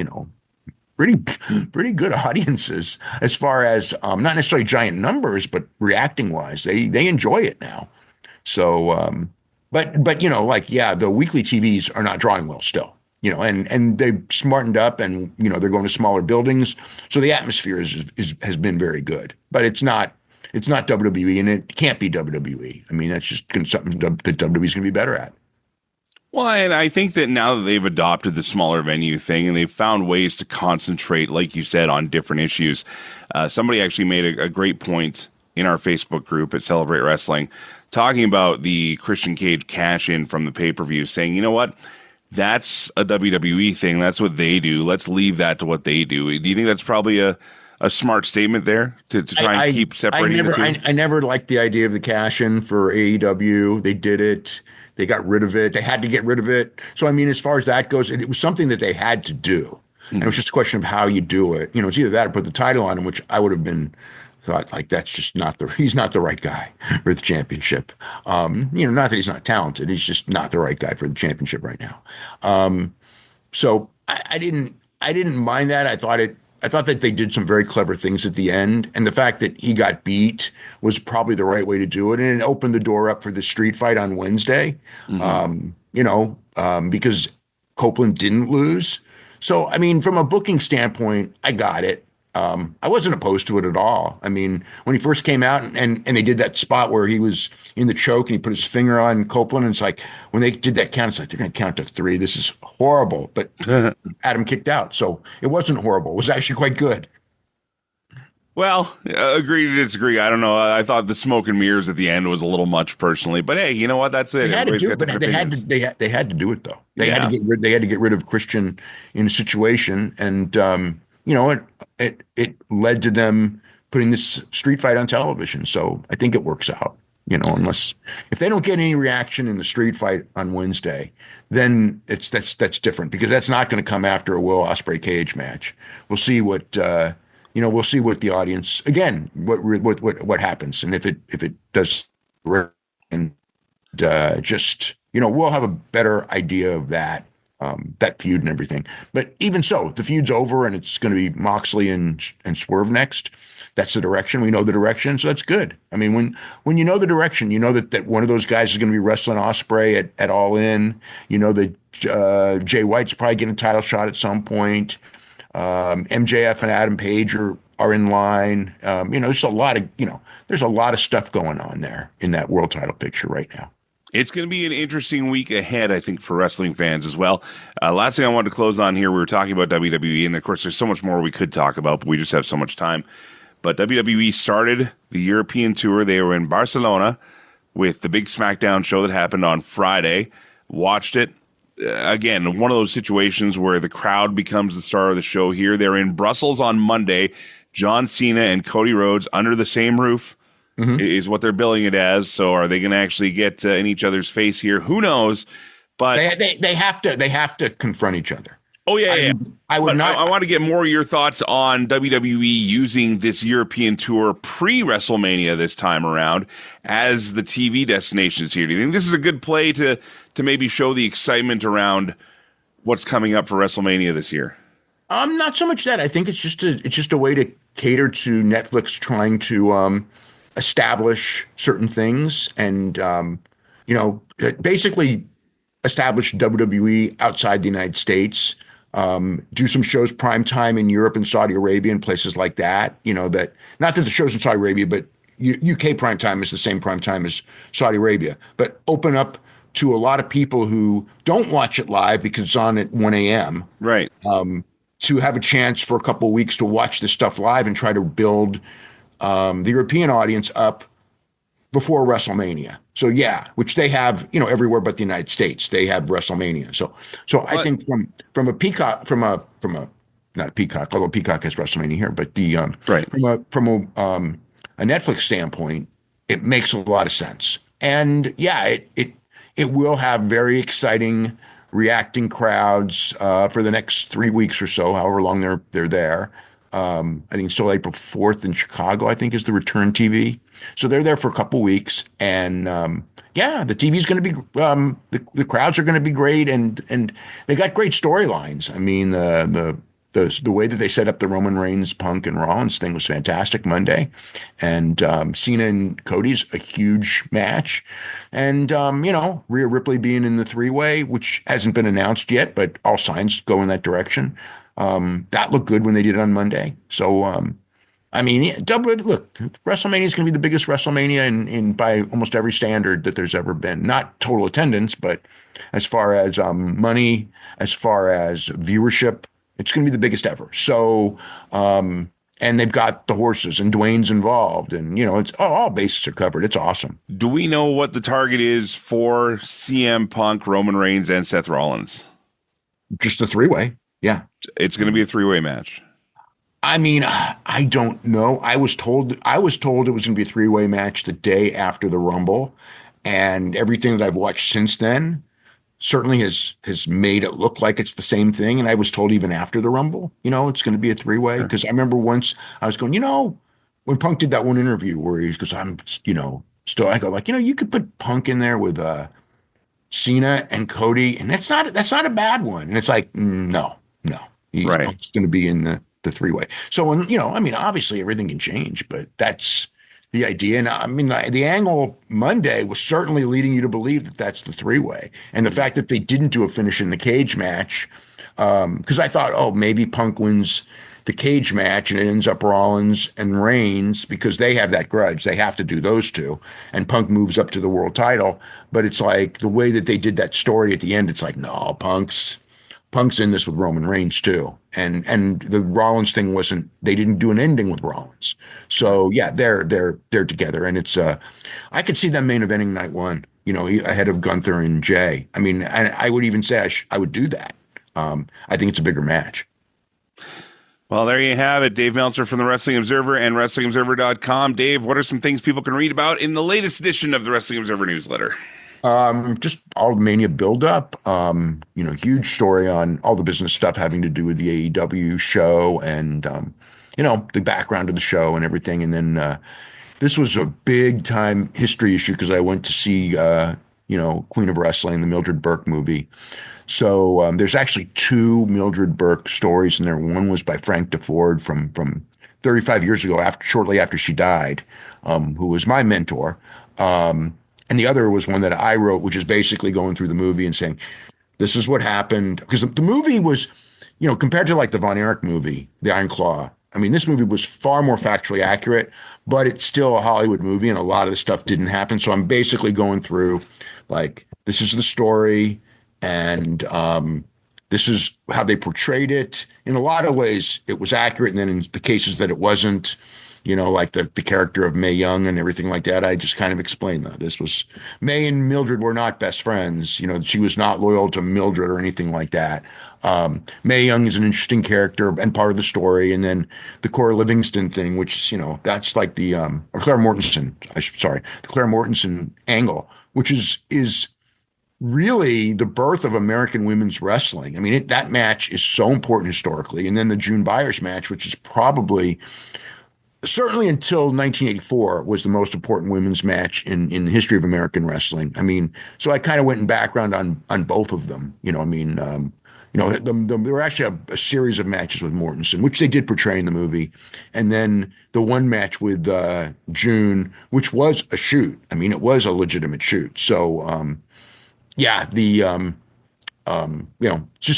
pretty good audiences as far as not necessarily giant numbers, but reacting wise, they enjoy it now. So, but the weekly TVs are not drawing well still, and they've smartened up, and they're going to smaller buildings, so the atmosphere has been very good, but it's not WWE, and it can't be WWE. I mean, that's just something that WWE's going to be better at. Well, and I think that now that they've adopted the smaller venue thing and they've found ways to concentrate, like you said, on different issues, somebody actually made a great point in our Facebook group at Celebrate Wrestling, talking about the Christian Cage cash-in from the pay-per-view, saying, you know what? That's a WWE thing. That's what they do. Let's leave that to what they do. Do you think that's probably a smart statement there to try and keep separating the two? I never liked the idea of the cash-in for AEW. They did it. They got rid of it. They had to get rid of it. So, I mean, as far as that goes, it was something that they had to do. And it was just a question of how you do it. It's either that or put the title on him, which I would have thought like that's just he's not the right guy for the championship. Not that he's not talented. He's just not the right guy for the championship right now. So I didn't mind that. I thought that they did some very clever things at the end, and the fact that he got beat was probably the right way to do it, and it opened the door up for the street fight on Wednesday. Because Copeland didn't lose. So, I mean, from a booking standpoint, I got it. I wasn't opposed to it at all. I mean, when he first came out and they did that spot where he was in the choke and he put his finger on Copeland, and it's like when they did that count, it's like they're going to count to 3. This is horrible. But Adam kicked out, so it wasn't horrible. It was actually quite good. Well, agree to disagree. I don't know. I thought the smoke and mirrors at the end was a little much personally, but hey, you know what? That's it. They had to do it, but they had to do it though. They had to get rid of Christian in a situation, and it led to them putting this street fight on television. So I think it works out. Unless if they don't get any reaction in the street fight on Wednesday, then that's different, because that's not going to come after a Will Ospreay cage match. We'll see what we'll see what the audience again what happens, and if it does, and we'll have a better idea of that feud and everything. But even so, the feud's over, and it's going to be Moxley and Swerve next. That's the direction. We know the direction, so that's good. I mean, when you know the direction, you know that one of those guys is going to be wrestling Ospreay at All In. You know that Jay White's probably getting a title shot at some point. MJF and Adam Page are in line. There's a lot of stuff going on there in that world title picture right now. It's going to be an interesting week ahead, I think, for wrestling fans as well. Last thing I wanted to close on here, we were talking about WWE, and of course, there's so much more we could talk about, but we just have so much time. But WWE started the European tour. They were in Barcelona with the big SmackDown show that happened on Friday. Watched it. Again, one of those situations where the crowd becomes the star of the show here. They're in Brussels on Monday. John Cena and Cody Rhodes under the same roof is what they're billing it as. So are they going to actually get in each other's face here? Who knows? But they have to confront each other. Oh, yeah. I would not. I want to get more of your thoughts on WWE using this European tour pre-WrestleMania this time around as the TV destinations here. Do you think this is a good play to maybe show the excitement around what's coming up for WrestleMania this year? Not so much that. I think it's just a way to cater to Netflix trying to establish certain things and basically establish WWE outside the United States. Do some shows prime time in Europe and Saudi Arabia and places like that. That not that the shows in Saudi Arabia, but UK prime time is the same prime time as Saudi Arabia. But open up to a lot of people who don't watch it live because it's on at 1 a.m. Right. To have a chance for a couple of weeks to watch this stuff live and try to build the European audience up before WrestleMania. So yeah, which they have, everywhere but the United States. They have WrestleMania. So I think from a Peacock, not a Peacock, although Peacock has WrestleMania here, but the from a Netflix standpoint, it makes a lot of sense. And yeah, it will have very exciting reacting crowds for the next 3 weeks or so, however long they're there. I think it's still April 4th in Chicago, I think, is the return TV. So they're there for a couple weeks, and the TV is going to be the crowds are going to be great, and they got great storylines. I mean, the way that they set up the Roman Reigns, Punk, and Rollins thing was fantastic Monday, and Cena and Cody's a huge match, and Rhea Ripley being in the three-way, which hasn't been announced yet, but all signs go in that direction. That looked good when they did it on Monday. So, look, WrestleMania is going to be the biggest WrestleMania in by almost every standard that there's ever been. Not total attendance, but as far as money, as far as viewership, it's going to be the biggest ever. So, and they've got the horses, and Dwayne's involved, and it's all bases are covered. It's awesome. Do we know what the target is for CM Punk, Roman Reigns, and Seth Rollins? Just the three-way. Yeah. It's going to be a three-way match. I mean, I don't know. I was told it was going to be a three-way match the day after the Rumble, and everything that I've watched since then certainly has made it look like it's the same thing. And I was told even after the Rumble, it's going to be a three-way, because I remember once I was going, when Punk did that one interview where he goes, I'm, still, I go like, you could put Punk in there with Cena and Cody, and that's not a bad one. And it's like, no, he's Punk's going to be in the three-way. So when, obviously everything can change, but that's the idea. And the angle Monday was certainly leading you to believe that that's the three-way. And the fact that they didn't do a finish in the cage match, because I thought, maybe Punk wins the cage match and it ends up Rollins and Reigns, because they have that grudge. They have to do those two. And Punk moves up to the world title. But it's like the way that they did that story at the end, it's like, no, Punk's in this with Roman Reigns too. And the Rollins thing they didn't do an ending with Rollins. So yeah, they're together. And it's, I could see them main eventing night one, ahead of Gunther and Jay. I would even say I would do that. I think it's a bigger match. Well, there you have it. Dave Meltzer from the Wrestling Observer and WrestlingObserver.com. Dave, what are some things people can read about in the latest edition of the Wrestling Observer newsletter? Just all the Mania buildup, huge story on all the business stuff having to do with the AEW show and, the background of the show and everything. And then this was a big time history issue because I went to see, Queen of Wrestling, the Mildred Burke movie. So there's actually two Mildred Burke stories in there. One was by Frank DeFord from 35 years ago, shortly after she died, who was my mentor. And the other was one that I wrote, which is basically going through the movie and saying, this is what happened. Because the movie was, compared to like the Von Erich movie, The Iron Claw, this movie was far more factually accurate, but it's still a Hollywood movie and a lot of the stuff didn't happen. So I'm basically going through like, this is the story and this is how they portrayed it. In a lot of ways, it was accurate. And then in the cases that it wasn't, like the character of Mae Young and everything like that, I just kind of explained that this was Mae and Mildred were not best friends. She was not loyal to Mildred or anything like that. Mae Young is an interesting character and part of the story. And then the Cora Livingston thing, which is, that's like the, or Claire Mortensen, the Claire Mortensen angle, which is really the birth of American women's wrestling. That match is so important historically. And then the June Byers match, which is probably, certainly until 1984, was the most important women's match in the history of American wrestling. So I kind of went in background on both of them. There were actually a series of matches with Mortensen, which they did portray in the movie. And then the one match with June, which was a shoot. It was a legitimate shoot. So, just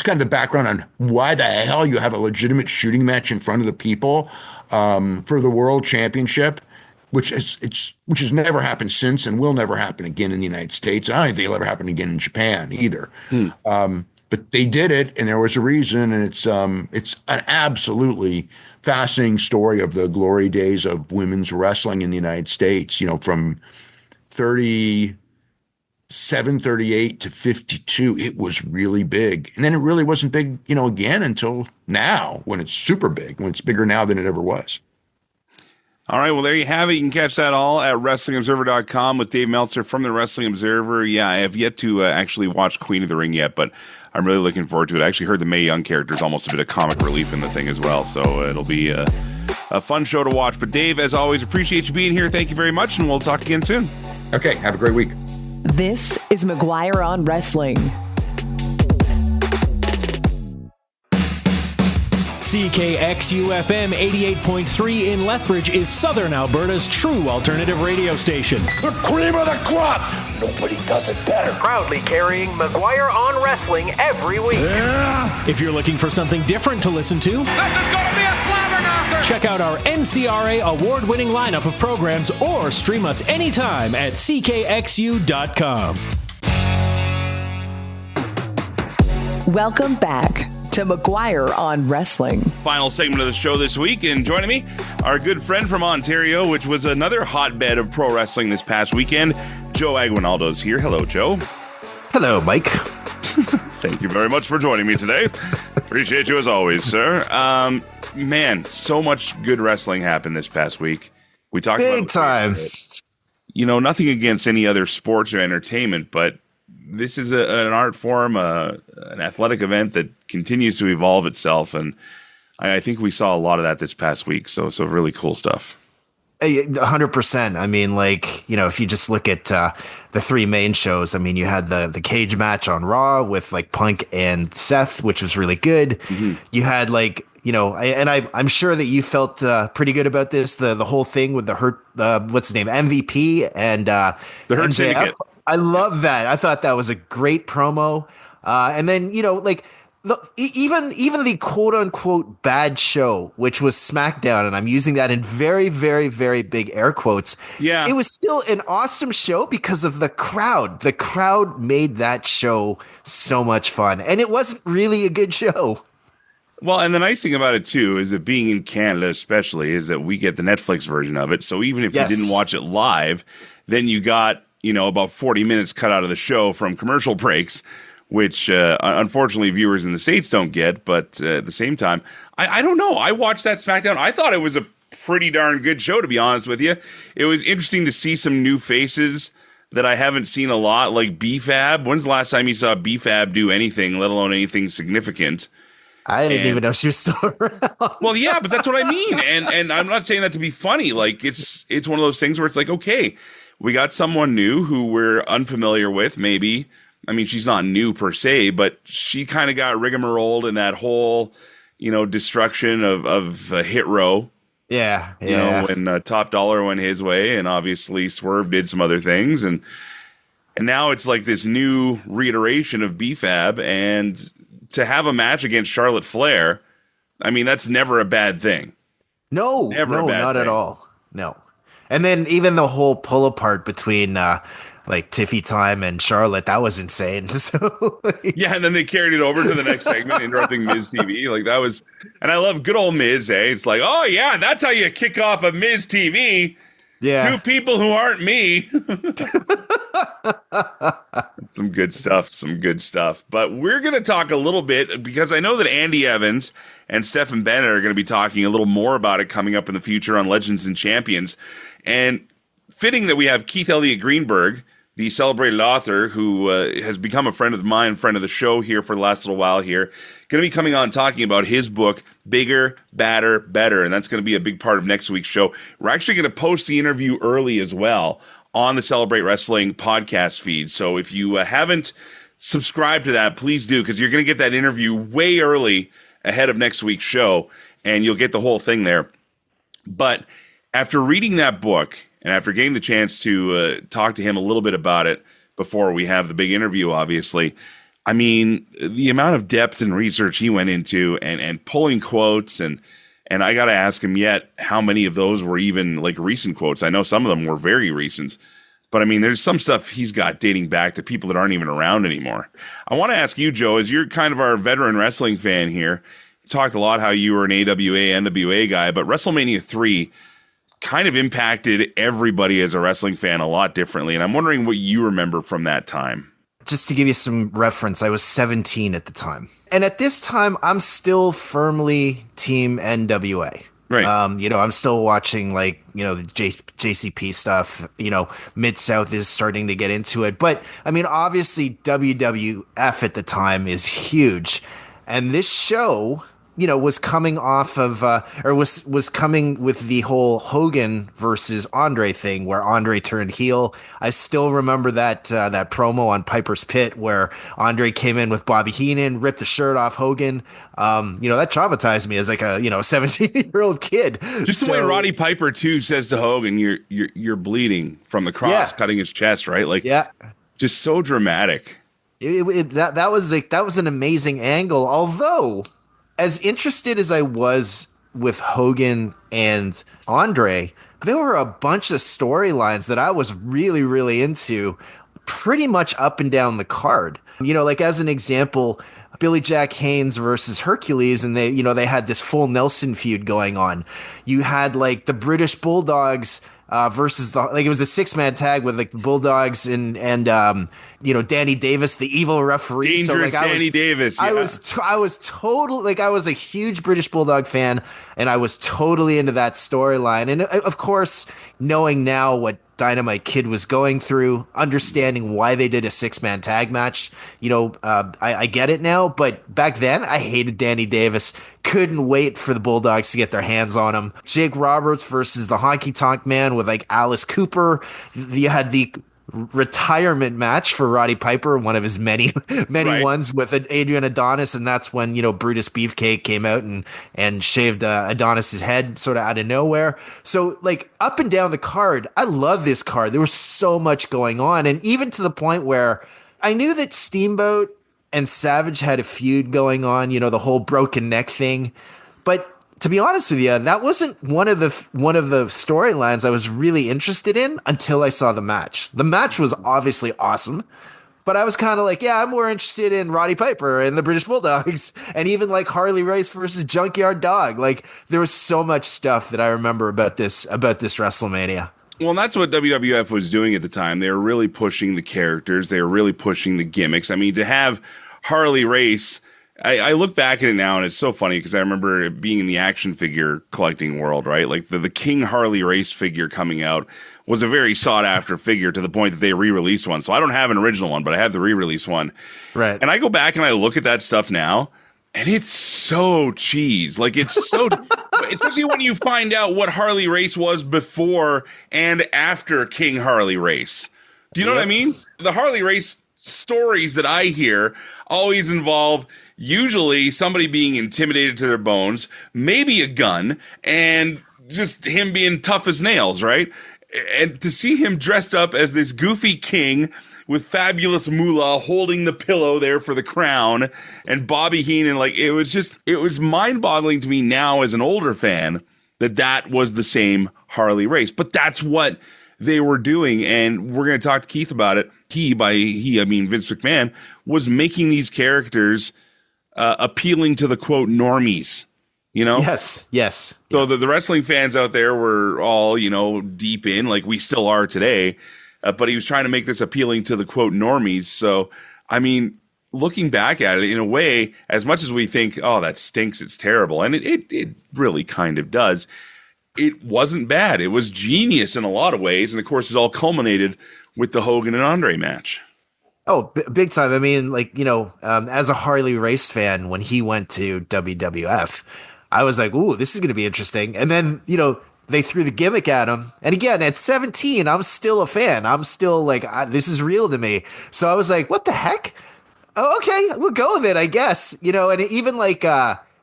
kind of the background on why the hell you have a legitimate shooting match in front of the people for the World Championship, which has never happened since and will never happen again in the United States. I don't think it'll ever happen again in Japan either. But they did it, and there was a reason, and it's an absolutely fascinating story of the glory days of women's wrestling in the United States. From 37-38 to 52, it was really big. And then it really wasn't big, again until now, when it's super big, when it's bigger now than it ever was. All right, well, there you have it. You can catch that all at WrestlingObserver.com with Dave Meltzer from the Wrestling Observer. Yeah, I have yet to actually watch Queen of the Ring yet, but I'm really looking forward to it. I actually heard the Mae Young character is almost a bit of comic relief in the thing as well, so it'll be a fun show to watch. But Dave, as always, appreciate you being here. Thank you very much, and we'll talk again soon. Okay, have a great week. This is McGuire on Wrestling. CKXU-FM 88.3 in Lethbridge is Southern Alberta's true alternative radio station. The cream of the crop. Nobody does it better. Proudly carrying McGuire on Wrestling every week. Yeah. If you're looking for something different to listen to, This is gonna be a slobber knocker! check out our NCRA award-winning lineup of programs or stream us anytime at ckxu.com. Welcome back to McGuire on Wrestling. Final segment of the show this week, and joining me, our good friend from Ontario, which was another hotbed of pro wrestling this past weekend, Joe Aguinaldo's here. Hello, Joe. Hello, Mike. Thank you very much for joining me today. Appreciate you as always, sir. Man, so much good wrestling happened this past week. We talked big about time. Nothing against any other sports or entertainment, but this is an art form, an athletic event that continues to evolve itself, and I think we saw a lot of that this past week. So really cool stuff. 100%. I mean, if you just look at the three main shows, I mean, you had the cage match on Raw with Punk and Seth, which was really good. Mm-hmm. You had I'm sure that you felt pretty good about this. The whole thing with the Hurt, what's his name, MVP and the Hurt MJF. Syndicate. I love that. I thought that was a great promo. And then, even the quote unquote bad show, which was SmackDown, and I'm using that in very, very, very big air quotes. Yeah. It was still an awesome show because of the crowd. The crowd made that show so much fun, and it wasn't really a good show. Well, and the nice thing about it, too, is that being in Canada especially, is that we get the Netflix version of it. So even if you didn't watch it live, then you got, about 40 minutes cut out of the show from commercial breaks, which unfortunately viewers in the States don't get. But at the same time, I don't know. I watched that SmackDown. I thought it was a pretty darn good show, to be honest with you. It was interesting to see some new faces that I haven't seen a lot, like B-Fab. When's the last time you saw B-Fab do anything, let alone anything significant? I didn't even know she was still around. Well, yeah, but that's what I mean. And I'm not saying that to be funny. It's one of those things where it's like, okay, we got someone new who we're unfamiliar with, maybe. I mean, she's not new per se, but she kind of got rigmarolled in that whole, destruction of Hit Row. Yeah. When Top Dollar went his way, and obviously Swerve did some other things. And now it's like this new reiteration of B-Fab, and to have a match against Charlotte Flair, I mean, that's never a bad thing. No, not at all. No. And then even the whole pull apart between Tiffy Time and Charlotte, that was insane. So yeah, and then they carried it over to the next segment, interrupting Miz TV. That was, and I love good old Miz, eh? It's like, oh yeah, that's how you kick off a Miz TV. Yeah. 2 people who aren't me. Some good stuff. But we're going to talk a little bit, because I know that Andy Evans and Stephen Bennett are going to be talking a little more about it coming up in the future on Legends and Champions. And fitting that we have Keith Elliot Greenberg, the celebrated author who has become a friend of mine, friend of the show here for the last little while here, going to be coming on talking about his book, Bigger, Badder, Better. And that's going to be a big part of next week's show. We're actually going to post the interview early as well on the Celebrate Wrestling podcast feed. So if you haven't subscribed to that, please do, because you're going to get that interview way early ahead of next week's show, and you'll get the whole thing there. But after reading that book, and after getting the chance to talk to him a little bit about it before we have the big interview, obviously, I mean, the amount of depth and research he went into and pulling quotes, and I got to ask him yet how many of those were even recent quotes. I know some of them were very recent, but I mean, there's some stuff he's got dating back to people that aren't even around anymore. I want to ask you, Joe, as you're kind of our veteran wrestling fan here, you talked a lot how you were an AWA, NWA guy, but WrestleMania 3, kind of impacted everybody as a wrestling fan a lot differently. And I'm wondering what you remember from that time. Just to give you some reference, I was 17 at the time. And at this time, I'm still firmly Team NWA. Right. I'm still watching the JCP stuff. Mid-South is starting to get into it. But I mean, obviously WWF at the time is huge. And this show, was coming off of, was coming with the whole Hogan versus Andre thing where Andre turned heel. I still remember that promo on Piper's Pit where Andre came in with Bobby Heenan, ripped the shirt off Hogan. That traumatized me as like a 17-year-old kid. Just the way Roddy Piper too says to Hogan, "You're bleeding from the cross, cutting his chest," right? Like, just so dramatic. That was an amazing angle, although. As interested as I was with Hogan and Andre, there were a bunch of storylines that I was really, really into pretty much up and down the card. As an example, Billy Jack Haynes versus Hercules, and they had this full Nelson feud going on. You had the British Bulldogs versus it was a 6-man tag with the Bulldogs and Danny Davis, the evil referee. Dangerous Danny Davis. Yeah. I was totally I was a huge British Bulldog fan, and I was totally into that storyline. And of course, knowing now what Dynamite Kid was going through, understanding why they did a 6-man tag match, I get it now. But back then, I hated Danny Davis. Couldn't wait for the Bulldogs to get their hands on him. Jake Roberts versus the Honky Tonk Man with Alice Cooper. You had the retirement match for Roddy Piper, one of his many ones with Adrian Adonis, and that's when Brutus Beefcake came out and shaved Adonis's head sort of out of nowhere. So up and down the card, I love this card. There was so much going on, and even to the point where I knew that Steamboat and Savage had a feud going on, the whole broken neck thing, but to be honest with you, that wasn't one of the storylines I was really interested in until I saw the match. The match was obviously awesome, but I was kind of I'm more interested in Roddy Piper and the British Bulldogs, and even Harley Race versus Junkyard Dog. There was so much stuff that I remember about this WrestleMania. Well, and that's what WWF was doing at the time. They were really pushing the characters. They were really pushing the gimmicks. I mean, to have Harley Race. I look back at it now, and it's so funny because I remember it being in the action figure collecting world, right? The King Harley Race figure coming out was a very sought-after figure to the point that they re-released one. So I don't have an original one, but I have the re-release one. Right. And I go back and I look at that stuff now, and it's so cheese. It's so... especially when you find out what Harley Race was before and after King Harley Race. Do you know what I mean? The Harley Race stories that I hear always involve usually somebody being intimidated to their bones, maybe a gun, and just him being tough as nails, right? And to see him dressed up as this goofy king with fabulous moolah holding the pillow there for the crown, and Bobby Heenan, it was mind-boggling to me now as an older fan that was the same Harley Race. But that's what they were doing, and we're going to talk to Keith about it. I mean Vince McMahon, was making these characters appealing to the quote normies, Yes. So the wrestling fans out there were all deep in, like we still are today, but he was trying to make this appealing to the quote normies. So I mean, looking back at it in a way, as much as we think, oh, that stinks, it's terrible, and it really kind of does, it wasn't bad. It was genius in a lot of ways, and of course it all culminated with the Hogan and Andre match. Oh, big time. I mean, as a Harley Race fan, when he went to WWF, I was like, ooh, this is going to be interesting. And then, they threw the gimmick at him. And again, at 17, I'm still a fan. I'm still this is real to me. So I was like, what the heck? Oh, okay, we'll go with it, I guess. And even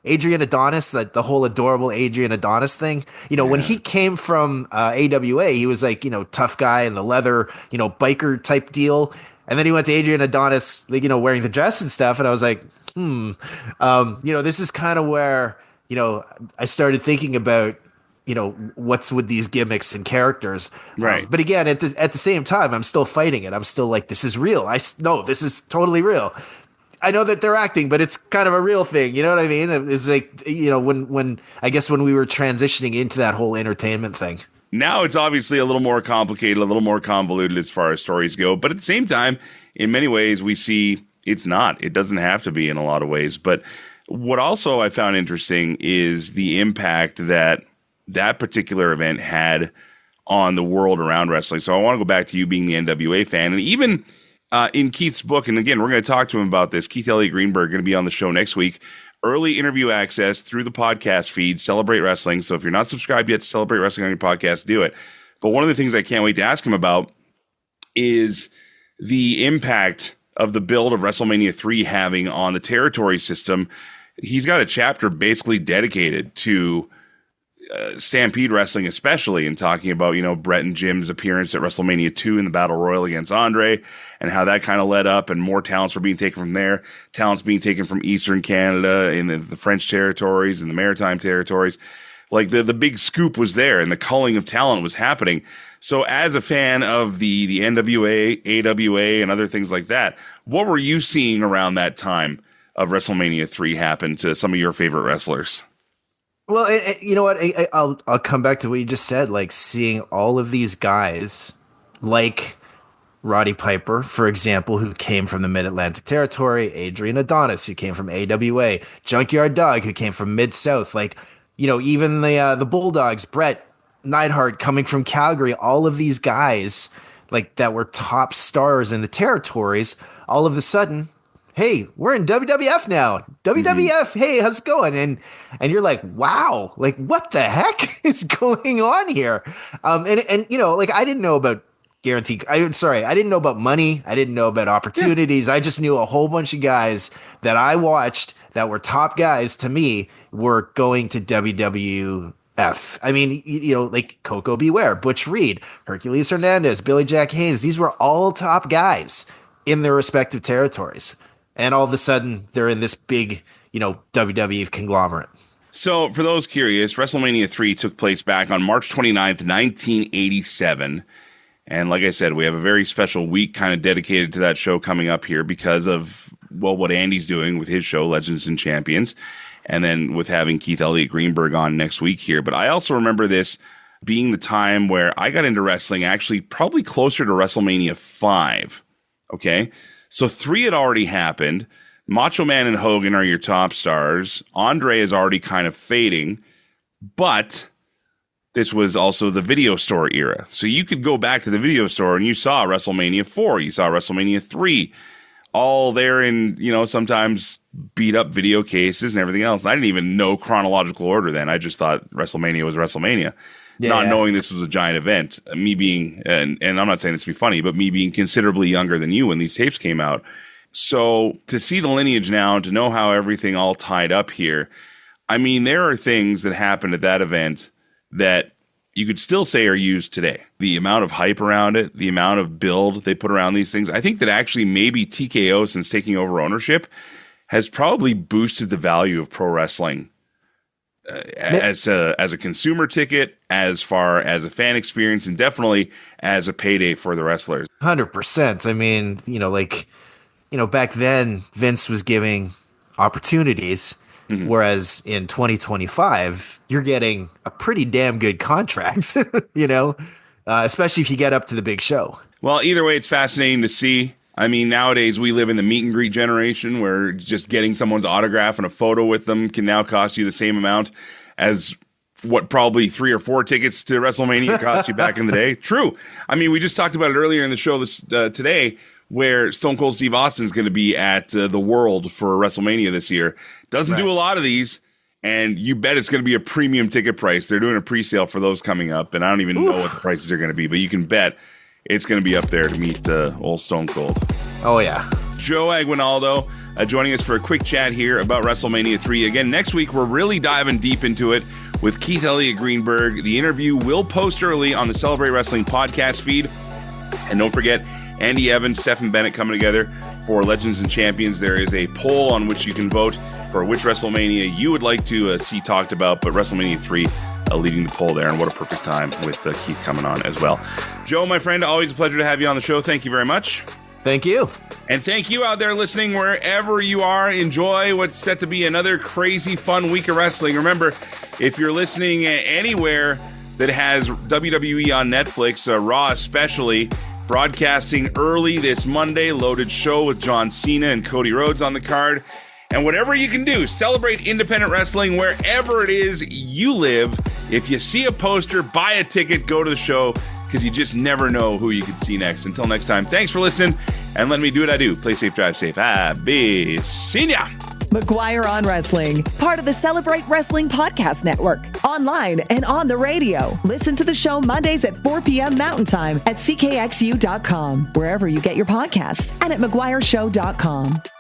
Adrian Adonis, the whole adorable Adrian Adonis thing. When he came from AWA, he was tough guy in the leather, biker type deal. And then he went to Adrian Adonis, wearing the dress and stuff. And I was like, this is kind of where, I started thinking about, what's with these gimmicks and characters. Right. But again, at the same time, I'm still fighting it. I'm still this is real. No, this is totally real. I know that they're acting, but it's kind of a real thing. You know what I mean? It's when I guess when we were transitioning into that whole entertainment thing. Now it's obviously a little more complicated, a little more convoluted as far as stories go. But at the same time, in many ways, we see it's not. It doesn't have to be in a lot of ways. But what also I found interesting is the impact that particular event had on the world around wrestling. So I want to go back to you being the NWA fan. And even in Keith's book, and again, we're going to talk to him about this, Keith Elliot Greenberg going to be on the show next week. Early interview access through the podcast feed, Celebrate Wrestling. So if you're not subscribed yet to Celebrate Wrestling on your podcast, do it. But one of the things I can't wait to ask him about is the impact of the build of WrestleMania 3 having on the territory system. He's got a chapter basically dedicated to Stampede Wrestling, especially, in talking about, Brett and Jim's appearance at WrestleMania 2 in the Battle Royal against Andre, and how that kind of led up, and more talents were being taken from there, talents being taken from Eastern Canada, in the French territories, and the Maritime territories. Like, the big scoop was there, and the culling of talent was happening. So as a fan of the NWA, AWA, and other things like that, what were you seeing around that time of WrestleMania 3 happen to some of your favorite wrestlers? Well, you know what? I'll come back to what you just said. Like, seeing all of these guys, like Roddy Piper, for example, who came from the Mid-Atlantic Territory, Adrian Adonis, who came from AWA, Junkyard Dog, who came from Mid-South, like, even the Bulldogs, Brett, Neidhart, coming from Calgary, all of these guys, like, that were top stars in the territories, all of a sudden, hey, we're in WWF now. WWF, hey, how's it going? And you're like, wow, like, what the heck is going on here? And like, I didn't know about I didn't know about money. I didn't know about opportunities. I just knew a whole bunch of guys that I watched that were top guys to me were going to WWF. I mean, like Coco Beware, Butch Reed, Hercules Hernandez, Billy Jack Haynes. These were all top guys in their respective territories. And all of a sudden, they're in this big, WWE conglomerate. So, for those curious, WrestleMania 3 took place back on March 29th, 1987. And like I said, we have a very special week kind of dedicated to that show coming up here because of, what Andy's doing with his show, Legends and Champions, and then with having Keith Elliot Greenberg on next week here. But I also remember this being the time where I got into wrestling, actually probably closer to WrestleMania 5, okay? So 3 had already happened. Macho Man and Hogan are your top stars. Andre is already kind of fading. But this was also the video store era. So you could go back to the video store and you saw WrestleMania 4. You saw WrestleMania 3. All there in, sometimes beat up video cases and everything else. I didn't even know chronological order then. I just thought WrestleMania was WrestleMania. Not knowing this was a giant event, me being, and I'm not saying this to be funny, but me being considerably younger than you when these tapes came out. So to see the lineage now and to know how everything all tied up here, I mean, there are things that happened at that event that you could still say are used today. The amount of hype around it, the amount of build they put around these things. I think that actually maybe TKO, since taking over ownership, has probably boosted the value of pro wrestling as a consumer ticket, as far as a fan experience, and definitely as a payday for the wrestlers. 100%. I mean, back then Vince was giving opportunities, whereas in 2025 you're getting a pretty damn good contract, especially if you get up to the big show. Well, either way, it's fascinating to see. I mean, nowadays we live in the meet and greet generation where just getting someone's autograph and a photo with them can now cost you the same amount as what probably 3 or 4 tickets to WrestleMania cost you back in the day. True. I mean, we just talked about it earlier in the show today, where Stone Cold Steve Austin is going to be at the World for WrestleMania this year. Doesn't do a lot of these, and you bet it's going to be a premium ticket price. They're doing a pre-sale for those coming up, and I don't even know what the prices are going to be, but you can bet it's going to be up there to meet old Stone Cold. Oh, yeah. Joe Aguinaldo joining us for a quick chat here about WrestleMania 3. Again, next week, we're really diving deep into it with Keith Elliot Greenberg. The interview will post early on the Celebrate Wrestling podcast feed. And don't forget, Andy Evans, Stephen Bennett coming together for Legends and Champions. There is a poll on which you can vote for which WrestleMania you would like to see talked about, but WrestleMania 3 leading the poll there, and what a perfect time with Keith coming on as well. Joe, my friend, always a pleasure to have you on the show. Thank you very much. Thank you. And thank you out there listening wherever you are. Enjoy what's set to be another crazy fun week of wrestling. Remember, if you're listening anywhere that has WWE on Netflix, Raw especially, broadcasting early this Monday. Loaded show with John Cena and Cody Rhodes on the card. And whatever you can do, celebrate independent wrestling wherever it is you live. If you see a poster, buy a ticket, go to the show, because you just never know who you could see next. Until next time, thanks for listening, and let me do what I do. Play safe, drive safe. Be seen ya! McGuire on Wrestling, part of the Celebrate Wrestling Podcast Network. Online and on the radio. Listen to the show Mondays at 4 p.m. Mountain Time at CKXU.com, wherever you get your podcasts, and at McGuireShow.com.